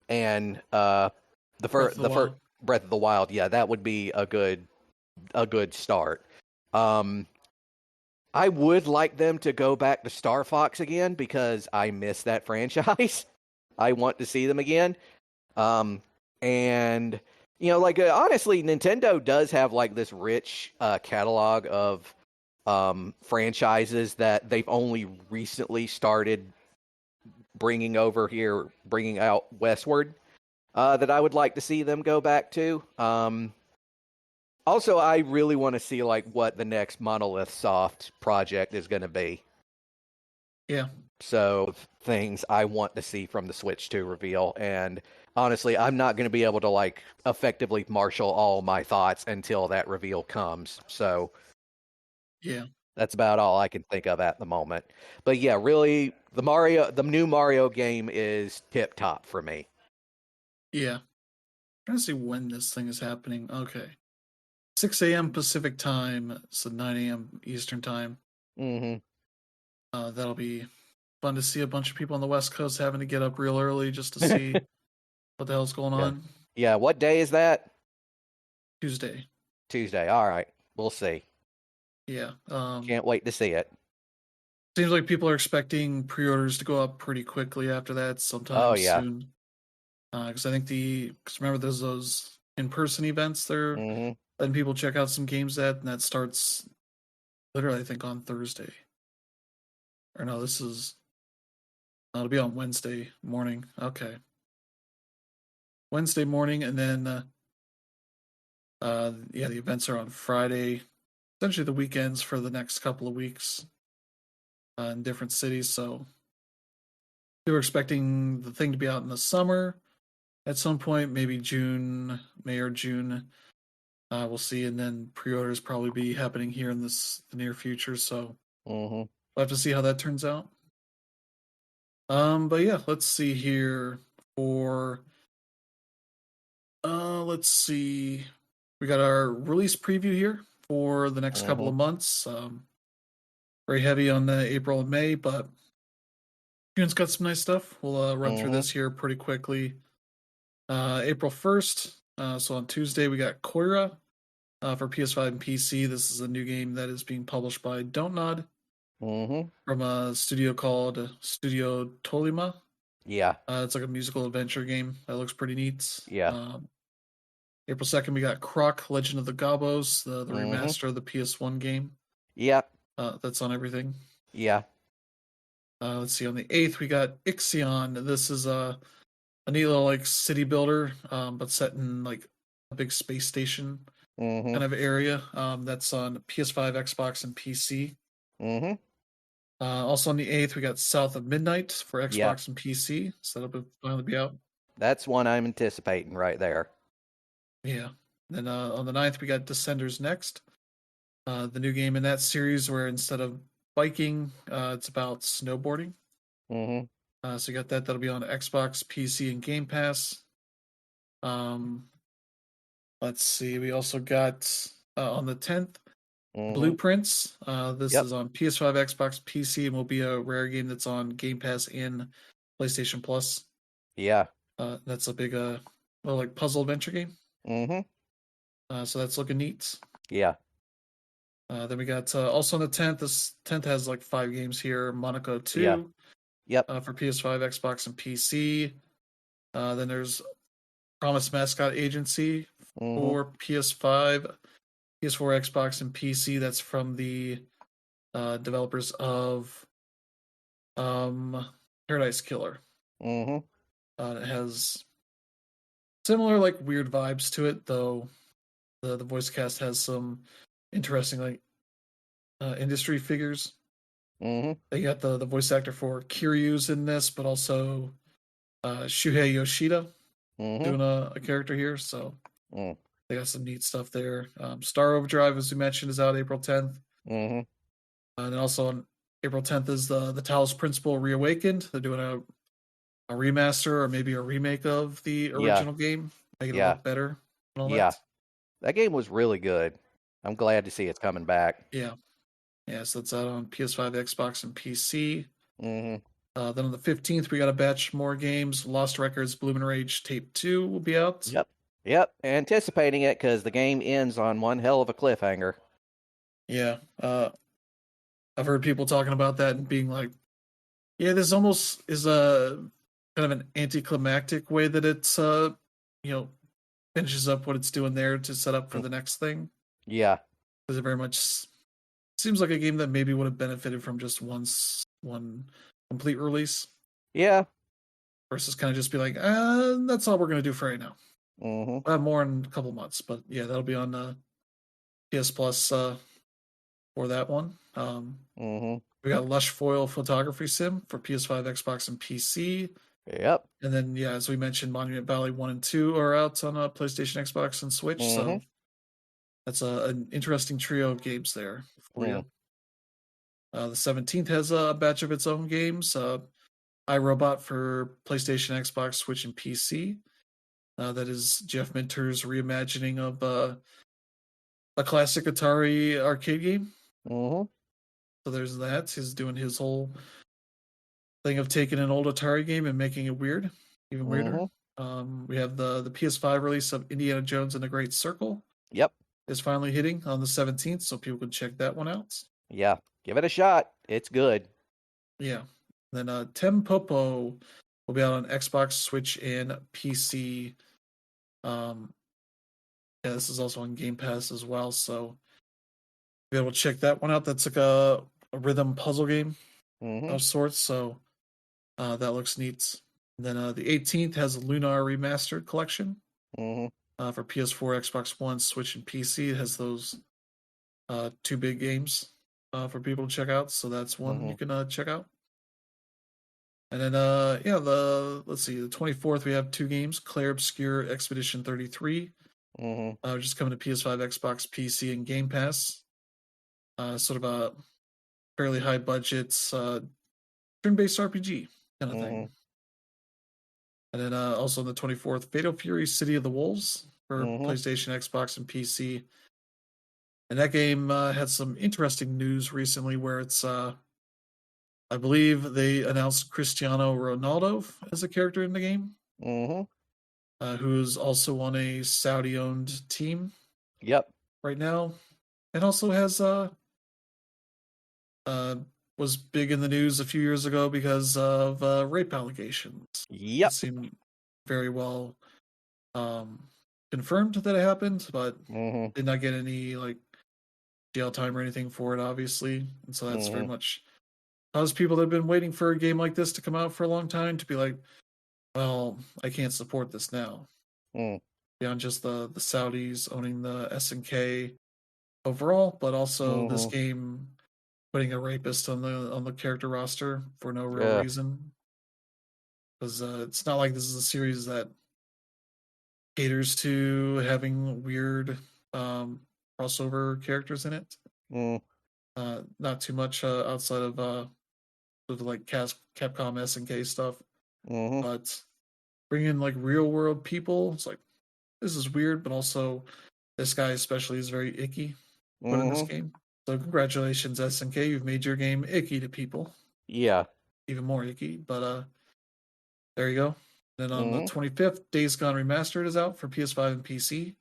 and Breath of the the first Wild. Breath of the Wild, yeah, that would be a good start. Um, I would like them to go back to Star Fox again because I miss that franchise. I want to see them again. And like honestly, Nintendo does have like this rich catalog of franchises that they've only recently started bringing out westward. That I would like to see them go back to. Also, I really want to see like what the next Monolith Soft project is going to be. Yeah, So things I want to see from the Switch 2 reveal, and honestly, I'm not going to be able to like effectively marshal all my thoughts until that reveal comes. So yeah. That's about all I can think of at the moment. But yeah, really, the new Mario game is tip top for me. Yeah. Trying to see when this thing is happening. Okay. 6 a.m. Pacific time, so 9 a.m. Eastern time. Mm-hmm. That'll be fun to see a bunch of people on the West Coast having to get up real early just to see what the hell's going Yeah. on. Yeah. What day is that? Tuesday. Tuesday. All right. We'll see. Yeah. Can't wait to see it. Seems like people are expecting pre-orders to go up pretty quickly after that Oh sometime yeah. soon. Because I think because remember there's those in-person events they're Mm-hmm. letting people check out some games and that starts literally I think on Thursday. Or no, it'll be on Wednesday morning. Okay. Wednesday morning, and then yeah, the events are on Friday. Essentially, the weekends for the next couple of weeks in different cities. So we were expecting the thing to be out in the summer at some point, maybe June, May or June. We'll see, and then pre-orders probably be happening here in the near future. So Mm-hmm. we'll have to see how that turns out. But yeah, let's see here for let's see. We got our release preview here for the next couple Mm-hmm. of months. Very heavy on April and May, but June's got some nice stuff. We'll run through Mm-hmm. this here pretty quickly. April 1st, so on Tuesday, we got Koira for PS5 and PC. This is a new game that is being published by Don't Nod Mm-hmm. from a studio called Studio Tolima. Yeah. It's like a musical adventure game that looks pretty neat. Yeah. April 2nd, we got Croc, Legend of the Gobos, the Mm-hmm. remaster of the PS1 game. Yeah. That's on everything. Yeah. Let's see, on the 8th, we got Ixion. This is a neat little like city builder, but set in like a big space station Mm-hmm. kind of area. That's on PS5, Xbox, and PC. Mm-hmm. Also on the 8th, we got South of Midnight for Yeah. Xbox and PC. So that'll finally be out. That's one I'm anticipating right there. Yeah. Then on the 9th, we got Descenders Next, the new game in that series where instead of biking, it's about snowboarding. Mm-hmm. So you got that. That'll be on Xbox, PC, and Game Pass. Um, let's see. We also got on the 10th, Mm-hmm. Blueprints. This Yep. is on PS5, Xbox, PC, and will be a rare game that's on Game Pass and PlayStation Plus. Yeah. That's a big, little like puzzle adventure game. Mm-hmm. So that's looking neat. Yeah. Then we got also on the 10th. This 10th has like 5 games here. Monaco Yeah. 2 Yep. for PS5, Xbox, and PC. Then there's Promise Mascot Agency Mm-hmm. for PS5, PS4, Xbox, and PC. That's from the developers of Paradise Killer. Mm-hmm. It has similar like weird vibes to it, though the voice cast has some interesting like industry figures. Mm-hmm. They got the voice actor for Kiryu's in this, but also Shuhei Yoshida Mm-hmm. doing a character here. So Mm. they got some neat stuff there. Star Overdrive, as we mentioned, is out April 10th. Mm-hmm. And then also on April 10th is the Talos Principle Reawakened. They're doing a remaster or maybe a remake of the Yeah. original game, making it Yeah. look better and all Yeah. that. That game was really good. I'm glad to see it's coming back. Yeah. Yeah, so that's out on PS5, Xbox, and PC. Mm-hmm. Then on the 15th, we got a batch more games. Lost Records Bloom and Rage Tape 2 will be out. Yep. Yep. Anticipating it because the game ends on one hell of a cliffhanger. Yeah. I've heard people talking about that and being like, yeah, this almost is a kind of an anticlimactic way that it's finishes up what it's doing there to set up for the next thing. Yeah. Because it very much seems like a game that maybe would have benefited from just one complete release Yeah. versus kind of just be like, that's all we're gonna do for right now. Mm-hmm. We'll have more in a couple months, but yeah, that'll be on PS Plus for that one. Mm-hmm. We got Lush Foil Photography Sim for PS5, Xbox, and PC. Yep. And then, yeah, as we mentioned, Monument Valley 1 and 2 are out on PlayStation, Xbox, and Switch. Mm-hmm. So that's an interesting trio of games there for you. The 17th has a batch of its own games. iRobot for PlayStation, Xbox, Switch, and PC. That is Jeff Minter's reimagining of a classic Atari arcade game. Mm-hmm. So there's that. He's doing his whole thing of taking an old Atari game and making it weird, even weirder. Mm-hmm. We have the PS5 release of Indiana Jones and the Great Circle Yep. is finally hitting on the 17th, so people can check that one out. Yeah. Give it a shot. It's good. Yeah. Then Tempopo will be out on Xbox, Switch, and PC. Um, yeah, this is also on Game Pass as well, so be able to check that one out. That's like a rhythm puzzle game Mm-hmm. of sorts, so that looks neat. And then the 18th has a Lunar Remastered Collection Mm-hmm. for PS4, Xbox One, Switch, and PC. It has those two big games for people to check out, so that's one you can check out. And then yeah, let's see, the 24th we have two games: Clair Obscure Expedition 33, Mm-hmm. just coming to PS5, Xbox, PC, and Game Pass. Sort of a fairly high budget turn-based RPG kind of Mm-hmm. thing. And then also on the 24th, Fatal Fury: City of the Wolves for Mm-hmm. PlayStation, Xbox, and PC. And that game had some interesting news recently, where it's I believe they announced Cristiano Ronaldo as a character in the game, Mm-hmm. who's also on a Saudi-owned team Yep. right now, and also has uh, was big in the news a few years ago because of rape allegations. It Yep. seemed very well um, confirmed that it happened, but Mm-hmm. did not get any like jail time or anything for it, obviously. And so that's very Mm-hmm. much caused people that have been waiting for a game like this to come out for a long time to be like, well, I can't support this now. Mm. Beyond just the Saudis owning the SNK overall, but also this Mm-hmm. game putting a rapist on the character roster for no real Yeah. reason. Because it's not like this is a series that caters to having weird crossover characters in it. Mm. Not too much outside of sort of like Capcom SNK stuff, Mm-hmm. but bringing in like real world people, it's like this is weird, but also this guy especially is very icky put in this Mm-hmm. game. So congratulations SNK, you've made your game icky to people, Yeah. even more icky. But there you go. Then on the Mm-hmm. 25th, Days Gone Remastered is out for PS5 and PC.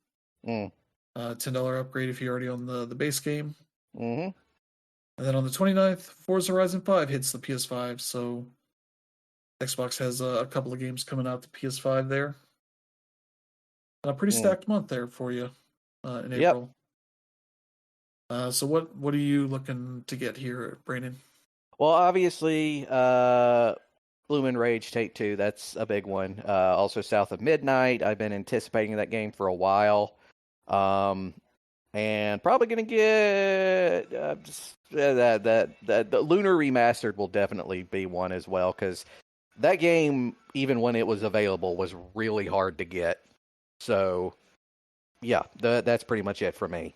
Mm. $10 upgrade if you're already on the base game. Mm-hmm. And then on the 29th, Forza Horizon 5 hits the PS5. So Xbox has a couple of games coming out to PS5 there. A pretty Mm. stacked month there for you in Yep. April. So what are you looking to get here, Brandon? Well, obviously, Lumen Rage Take Two. That's a big one. Also, South of Midnight. I've been anticipating that game for a while, and probably gonna get that the Lunar Remastered will definitely be one as well because that game, even when it was available, was really hard to get. So, yeah, that's pretty much it for me.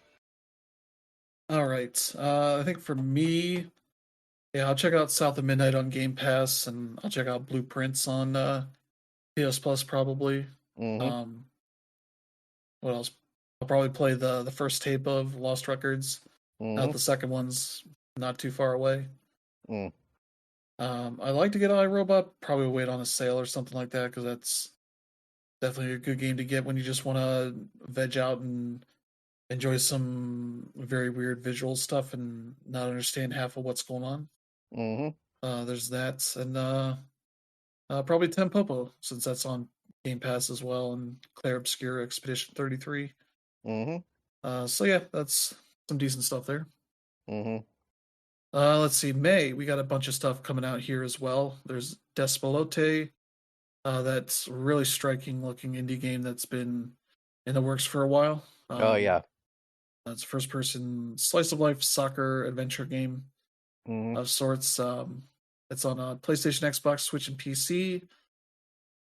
All right. I think for me, yeah, I'll check out South of Midnight on Game Pass, and I'll check out Blueprints on PS Plus probably. Mm-hmm. Um, what else? I'll probably play the first tape of Lost Records. Mm-hmm. The second one's not too far away. Mm. I'd like to get iRobot. Probably wait on a sale or something like that because that's definitely a good game to get when you just want to veg out and enjoy some very weird visual stuff and not understand half of what's going on. Mm-hmm. There's that, and probably Tempopo since that's on Game Pass as well, and Clair Obscure Expedition 33. Mm-hmm. So yeah, that's some decent stuff there. Mm-hmm. Let's see, May we got a bunch of stuff coming out here as well. There's Despalote, that's really striking looking indie game that's been in the works for a while. Oh yeah. It's a first person slice of life soccer adventure game Mm-hmm. of sorts. It's on PlayStation, Xbox, Switch, and PC.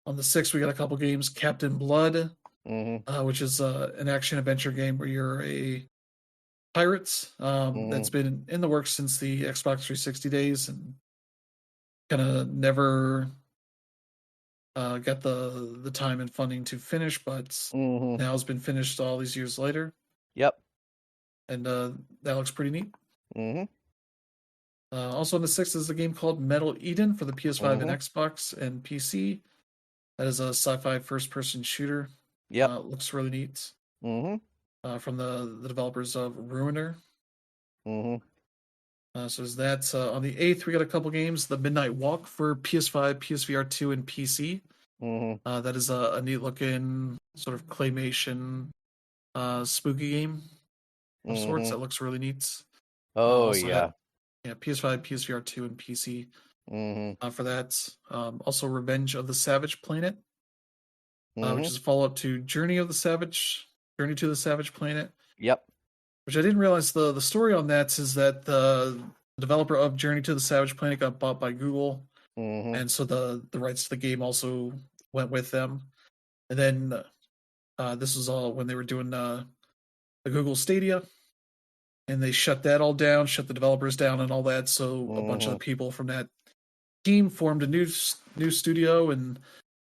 On the 6th, we got a couple games. Captain Blood, Mm-hmm. which is an action adventure game where you're a Pirates. That's been in the works since the Xbox 360 days, and kind of never got the time and funding to finish, but Mm-hmm. now it's been finished all these years later, Yep. and that looks pretty neat. Mm-hmm. Also on the 6th is a game called Metal Eden for the PS5 and Mm-hmm. Xbox and PC. That is a sci-fi first-person shooter. Yep. Looks really neat. Mm-hmm. From the developers of Ruiner. Mm-hmm. So is that on the 8th? We got a couple games. The Midnight Walk for PS5, PSVR 2, and PC. Mm-hmm. That is a neat looking sort of claymation spooky game of sorts. Mm-hmm. That looks really neat. Oh Also had yeah. PS5, PSVR 2, and PC Mm-hmm. for that. Also Revenge of the Savage Planet, which Mm-hmm. is a follow up to Journey to the Savage Planet. Yep. Which I didn't realize the story on that is that the developer of Journey to the Savage Planet got bought by Google, Mm-hmm. and so the rights to the game also went with them. And then this was all when they were doing the Google Stadia, and they shut that all down, shut the developers down, and all that. So a bunch of Mm-hmm. the people from that team formed a new studio and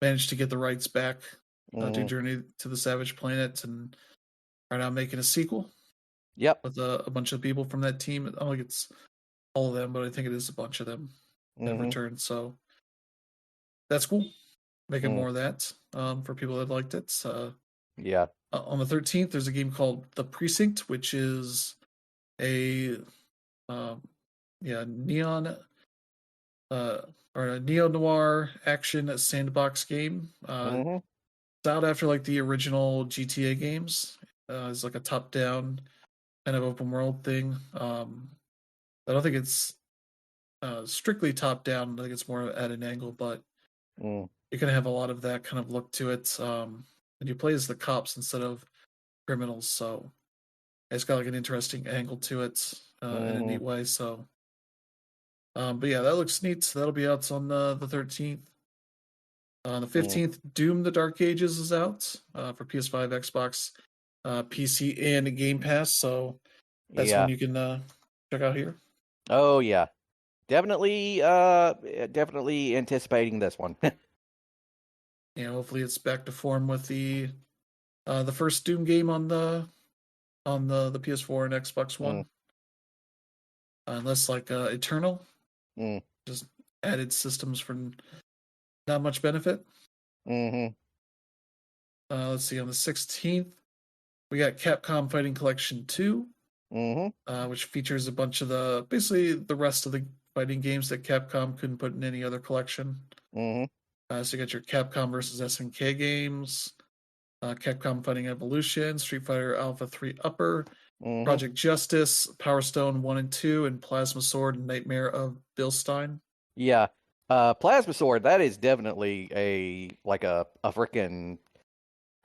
managed to get the rights back to Mm-hmm. Journey to the Savage Planet, and are now making a sequel Yep. with a bunch of people from that team. I don't think it's all of them, but I think it is a bunch of them that have Mm-hmm. returned. So that's cool. Making Mm. more of that for people that liked it. Yeah. On the 13th, there's a game called The Precinct, which is a um, neon uh, or a neo noir action sandbox game. Mm-hmm. It's out after like the original GTA games. It's like a top down kind of open world thing. I don't think it's strictly top down. I think it's more at an angle, but Mm. you're gonna have a lot of that kind of look to it. And you play as the cops instead of criminals, so it's got like an interesting angle to it in a Mm-hmm. neat way. So, but yeah, that looks neat. So that'll be out on the 13th. On the Mm. 15th, Doom: The Dark Ages is out for PS5, Xbox, PC, and Game Pass. So that's one Yeah. you can check out here. Oh yeah. Definitely definitely anticipating this one. Hopefully it's back to form with the first Doom game on the PS4 and Xbox Mm. One. Unless like Eternal, Mm. just added systems for not much benefit. Mm-hmm. Let's see, on the 16th, we got Capcom Fighting Collection 2, Mm-hmm. which features a bunch of basically the rest of the fighting games that Capcom couldn't put in any other collection. Mm-hmm. So you got your Capcom versus SNK games, Capcom Fighting Evolution, Street Fighter Alpha 3 Upper, Mm-hmm. Project Justice, Power Stone 1 and 2, and Plasma Sword and Nightmare of Bilstein. Yeah. Plasma Sword, that is definitely a freaking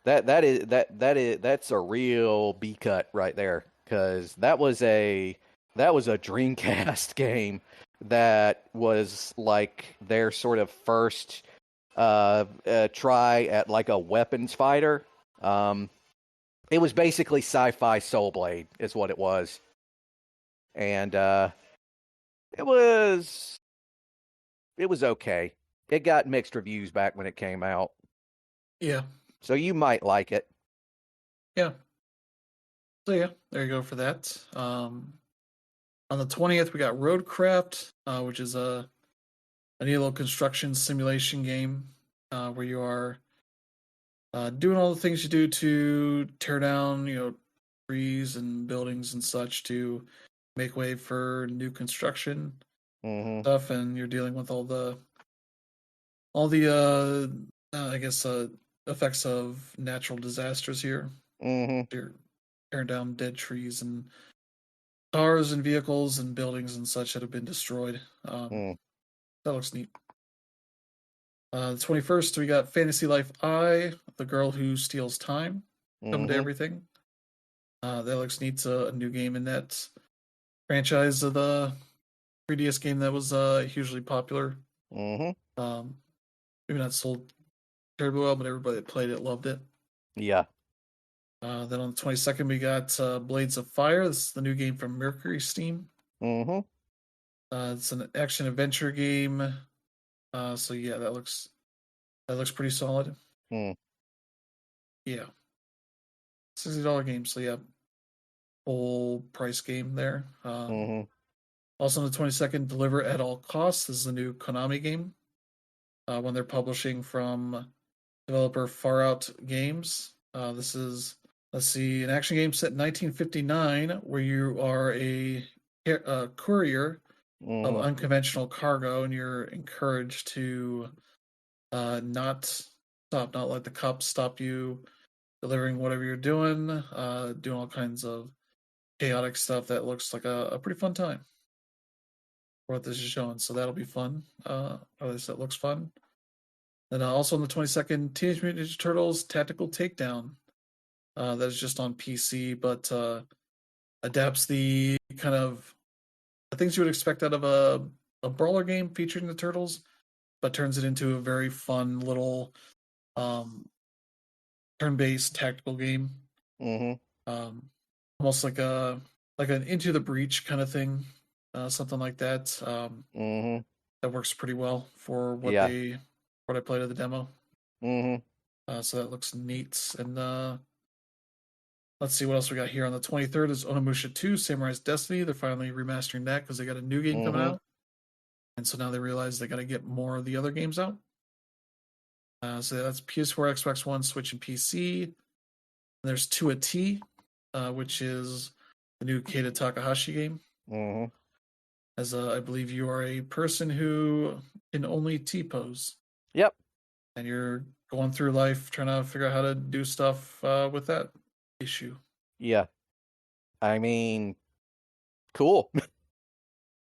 that's a real B cut right there, because that was a Dreamcast game that was like their sort of first try at like a weapons fighter. It was basically sci-fi Soul Blade is what it was, and it was it was okay. It got mixed reviews back when it came out, Yeah, so you might like it. yeah. So yeah, there you go for that. On the 20th, we got Roadcraft, which is a neat little construction simulation game where you are doing all the things you do to tear down, trees and buildings and such to make way for new construction Mm-hmm. stuff, and you're dealing with all the I guess effects of natural disasters here. Mm-hmm. You're tearing down dead trees and cars and vehicles and buildings and such that have been destroyed. Mm. That looks neat. The 21st, we got Fantasy Life I, The Girl Who Steals Time, coming to Mm-hmm. everything. That looks neat. It's a new game in that franchise of the 3DS game that was hugely popular. Mm-hmm. Um, maybe not sold terribly well, but everybody that played it loved it. Yeah. Then on the 22nd, we got Blades of Fire. This is the new game from Mercury Steam. Mm-hmm. It's an action adventure game. So yeah, that looks pretty solid. Mm. Yeah, $60 game. So yeah, full price game there. Mm-hmm. Also on the 22nd, Deliver at All Costs. This is a new Konami game. When they're publishing from developer Far Out Games. This is, let's see, an action game set in 1959 where you are a courier of Mm-hmm. unconventional cargo, and you're encouraged to not let the cops stop you delivering whatever you're doing, doing all kinds of chaotic stuff that looks like a pretty fun time for what this is showing. So that'll be fun. Or at least that looks fun. Then also on the 22nd, Teenage Mutant Ninja Turtles Tactical Takedown. That is just on PC, but adapts the kind of the things you would expect out of a brawler game featuring the turtles, but turns it into a very fun little um, turn-based tactical game. Mm-hmm. Almost like an Into the Breach kind of thing, something like that. Mm-hmm. That works pretty well for Yeah. what I played at the demo. Mm-hmm. So that looks neat. And let's see what else we got here. On the 23rd is Onimusha 2, Samurai's Destiny. They're finally remastering that because they got a new game coming Mm-hmm. out. And so now they realize they got to get more of the other games out. So that's PS4, Xbox One, Switch, and PC. And there's To a T, which is the new Keita Takahashi game. Mm-hmm. As I believe you are a person who can only T-pose. Yep. And you're going through life trying to figure out how to do stuff with that issue. Yeah. I mean, cool.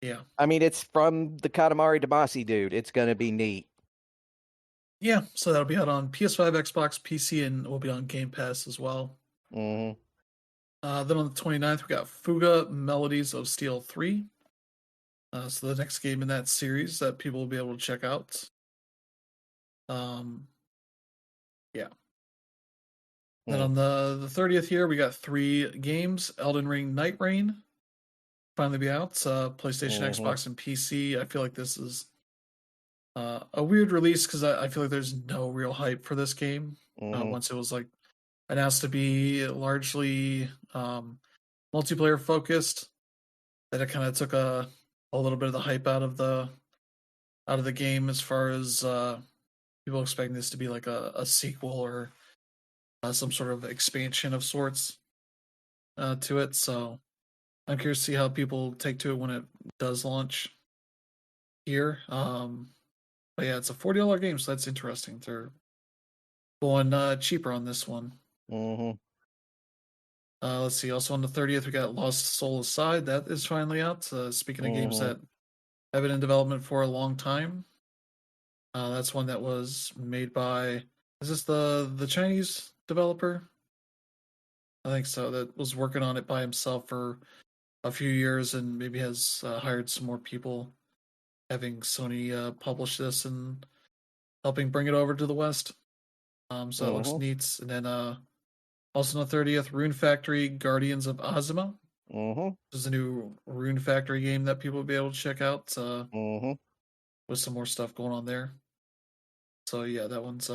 Yeah. I mean, it's from the Katamari Damacy dude. It's going to be neat. Yeah, so that'll be out on PS5, Xbox, PC, and will be on Game Pass as well. Mm-hmm. Then on the 29th, we got Fuga Melodies of Steel 3. So the next game in that series that people will be able to check out. Yeah. Then on the 30th here, we got 3 games. Elden Ring Night Rain finally be out. PlayStation, Xbox, and PC. I feel like this is a weird release because I feel like there's no real hype for this game. Once it was like announced to be largely multiplayer focused, that it kind of took a little bit of the hype out of the game as far as people expecting this to be like a sequel or some sort of expansion of sorts to it. So I'm curious to see how people take to it when it does launch here. But yeah, it's a $40 game, so that's interesting. They're going cheaper on this one. Mm-hmm. Let's see. Also on the 30th, we got Lost Soul Aside. That is finally out. Speaking of games that have been in development for a long time, that's one that was made by. Is this the Chinese developer? I think so. That was working on it by himself for a few years, and maybe has hired some more people, having Sony publish this and helping bring it over to the West. So that looks neat. And then also on the 30th, Rune Factory Guardians of Azuma. This is a new Rune Factory game that people will be able to check out with some more stuff going on there. So yeah, that one's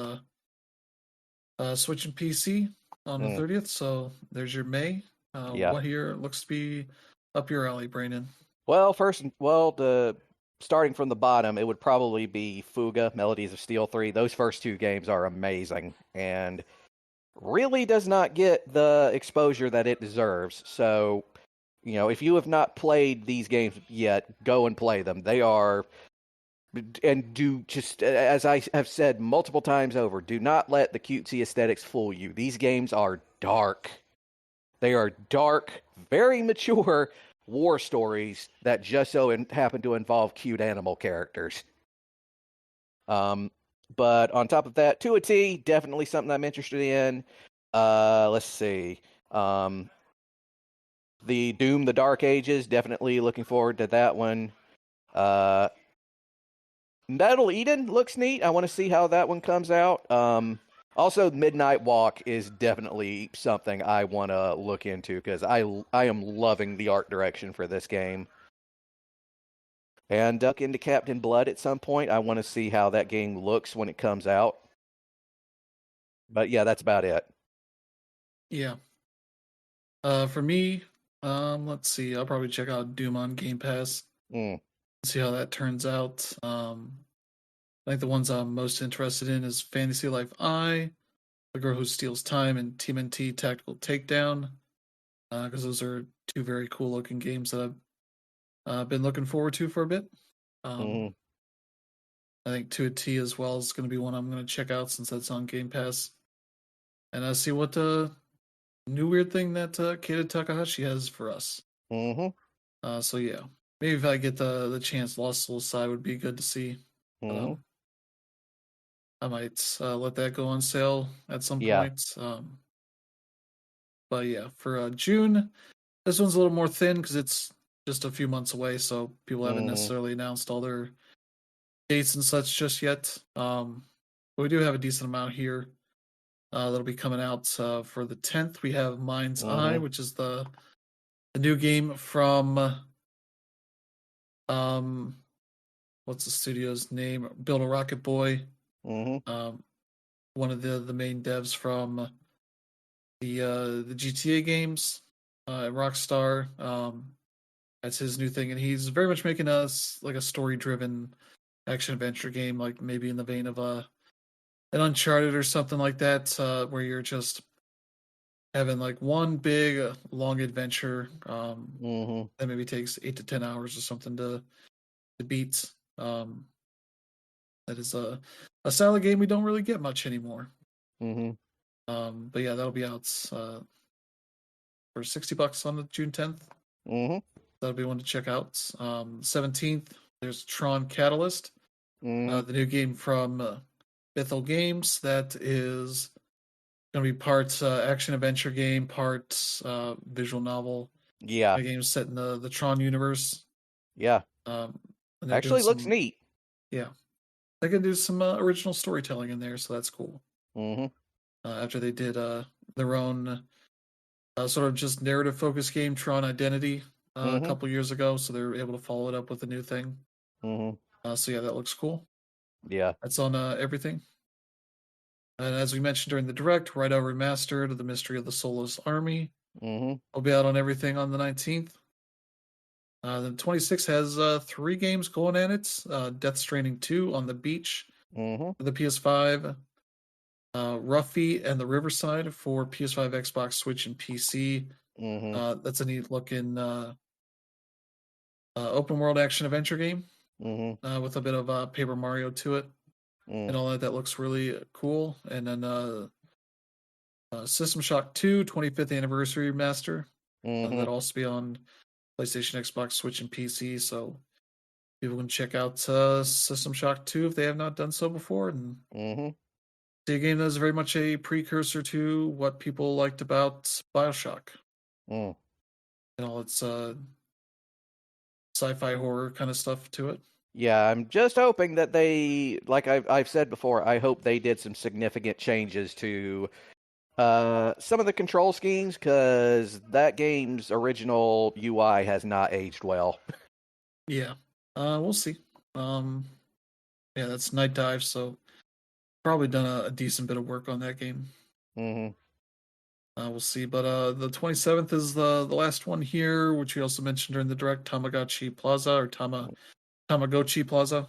Switch and PC on the 30th. So there's your May. What here looks to be up your alley, Brandon? Well, starting from the bottom, it would probably be Fuga, Melodies of Steel 3. Those first 2 games are amazing and really does not get the exposure that it deserves. So, if you have not played these games yet, go and play them. They are, and do just, as I have said multiple times over, do not let the cutesy aesthetics fool you. These games are dark. They are dark, very mature war stories that just so happen to involve cute animal characters. But on top of that, To a T, definitely something I'm interested in. Let's see. The Doom, The Dark Ages, definitely looking forward to that one. Metal Eden looks neat. I want to see how that one comes out. Also, Midnight Walk is definitely something I want to look into because I am loving the art direction for this game. And duck into Captain Blood at some point. I want to see how that game looks when it comes out. But yeah, that's about it. Yeah. For me, let's see. I'll probably check out Doom on Game Pass. Mm. See how that turns out. I think the ones I'm most interested in is Fantasy Life I, The Girl Who Steals Time, and TMNT Tactical Takedown. Because those are two very cool looking games that I've been looking forward to for a bit. Mm-hmm. I think 2 T as well is going to be one I'm going to check out since that's on Game Pass. And see what new weird thing that Keita Takahashi has for us. Mm-hmm. So yeah, maybe if I get the chance, Lost Souls side would be good to see. But, Mm-hmm. I might let that go on sale at some Yeah. point. But yeah, for June, this one's a little more thin because it's just a few months away, so people haven't Mm-hmm. necessarily announced all their dates and such just yet. But we do have a decent amount here that'll be coming out for the 10th. We have Mind's Eye, Mm-hmm. which is the new game from um, what's the studio's name? Build a Rocket Boy. Mm-hmm. One of the main devs from the GTA games, Rockstar. That's his new thing, and he's very much making us like a story driven action adventure game, like maybe in the vein of an Uncharted or something like that, where you're just having like one big long adventure Mm-hmm. that maybe takes 8 to 10 hours or something to beat. Um, that is a style of game we don't really get much anymore. Mm-hmm. But yeah, that'll be out for $60 on the June 10th. Mm-hmm. That'll be one to check out. 17th, there's Tron Catalyst, Mm-hmm. the new game from Bithell Games that is going to be part action adventure game, part visual novel. Yeah. A game set in the Tron universe. Yeah. Um, and they're doing Actually looks some, neat. yeah, they can do some original storytelling in there, so that's cool. Mm-hmm. After they did their own sort of just narrative focused game, Tron Identity, a Mm-hmm. couple years ago, so they're able to follow it up with a new thing. Mm-hmm. So yeah, that looks cool. Yeah. That's on everything. And as we mentioned during the direct, Right Out Remastered, The Mystery of the Soulless Army Mm-hmm. will be out on everything on the 19th. The 26th has 3 games going at it. Death Stranding 2 on the beach Mm-hmm. for the PS5. Ruffy and the Riverside for PS5, Xbox, Switch, and PC. Mm-hmm. That's a neat looking open world action adventure game Mm-hmm. with a bit of Paper Mario to it Mm. and all that. That looks really cool. And then System Shock 2 25th Anniversary Remaster. Mm-hmm. That'll also be on PlayStation, Xbox, Switch, and PC. So people can check out System Shock 2 if they have not done so before. And Mm-hmm. see a game that is very much a precursor to what people liked about Bioshock. Mm. And all its sci-fi horror kind of stuff to it. Yeah, I'm just hoping that they, like I've said before, I hope they did some significant changes to some of the control schemes because that game's original UI has not aged well. Yeah, we'll see. Yeah, that's Night Dive, so probably done a decent bit of work on that game. Mm-hmm. We'll see. But the 27th is the last one here, which we also mentioned during the direct, Tamagotchi Plaza or Tamagotchi Plaza.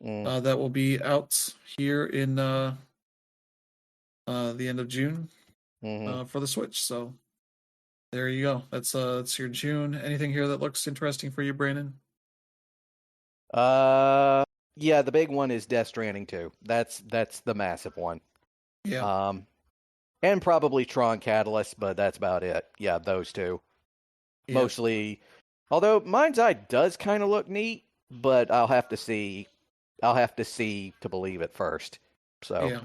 Mm. That will be out here in the end of June Mm-hmm. for the Switch. So there you go. That's your June. Anything here that looks interesting for you, Brandon? Uh, yeah, the big one is Death Stranding 2. That's the massive one. Yeah, And probably Tron Catalyst, but that's about it. Yeah, those two. yeah, Mostly, although Mind's Eye does kind of look neat, but I'll have to see. I'll have to see to believe it first. So, yeah,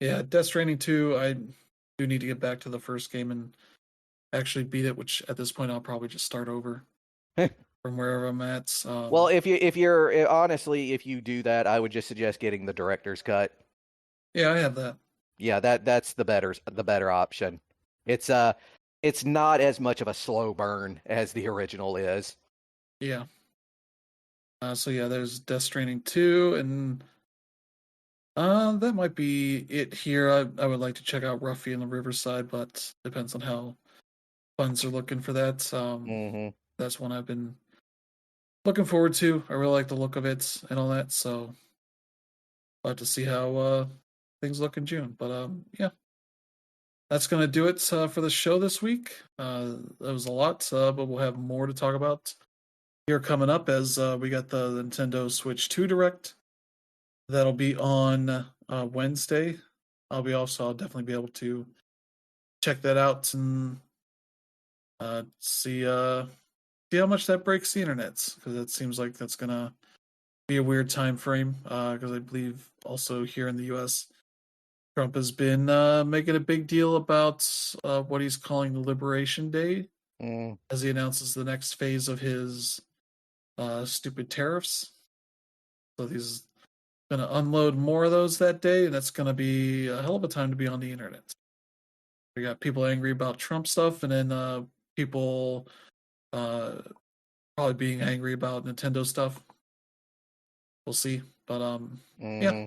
yeah. Death Stranding 2. I do need to get back to the first game and actually beat it. Which at this point I'll probably just start over from wherever I'm at. well, if you're honestly, if you do that, I would just suggest getting the director's cut. Yeah, I have that. Yeah, that's the better option. It's it's not as much of a slow burn as the original is. Yeah. So yeah, there's Death Stranding 2, and that might be it here. I would like to check out Ruffy and the Riverside, but depends on how funds are looking for that. Hmm. That's one I've been looking forward to. I really like the look of it and all that, so I'll have to see how things look in June. But yeah, that's gonna do it for the show this week. That was a lot, but we'll have more to talk about here coming up as we got the Nintendo Switch 2 Direct. That'll be on Wednesday. I'll definitely be able to check that out and see how much that breaks the internets, because it seems like that's gonna be a weird time frame. Because I believe also here in the U.S., Trump has been making a big deal about what he's calling the Liberation Day, Mm, as he announces the next phase of his stupid tariffs. So he's going to unload more of those that day, and it's going to be a hell of a time to be on the internet. We got people angry about Trump stuff, and then people uh, probably being angry about Nintendo stuff. We'll see, but yeah, hmm.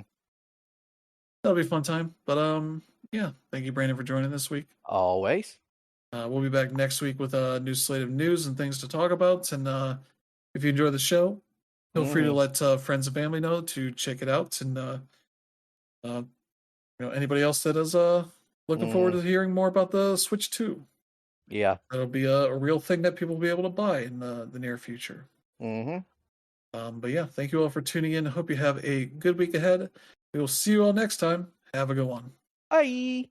that'll be a fun time. But yeah, thank you, Brandon, for joining this week. Always. We'll be back next week with a new slate of news and things to talk about. And if you enjoy the show, feel free to Hmm. let friends and family know to check it out. And uh, anybody else that is looking forward Hmm. to hearing more about the Switch 2. Yeah. That'll be a real thing that people will be able to buy in the near future. Hmm. But yeah, thank you all for tuning in. Hope you have a good week ahead. We will see you all next time. Have a good one. Bye.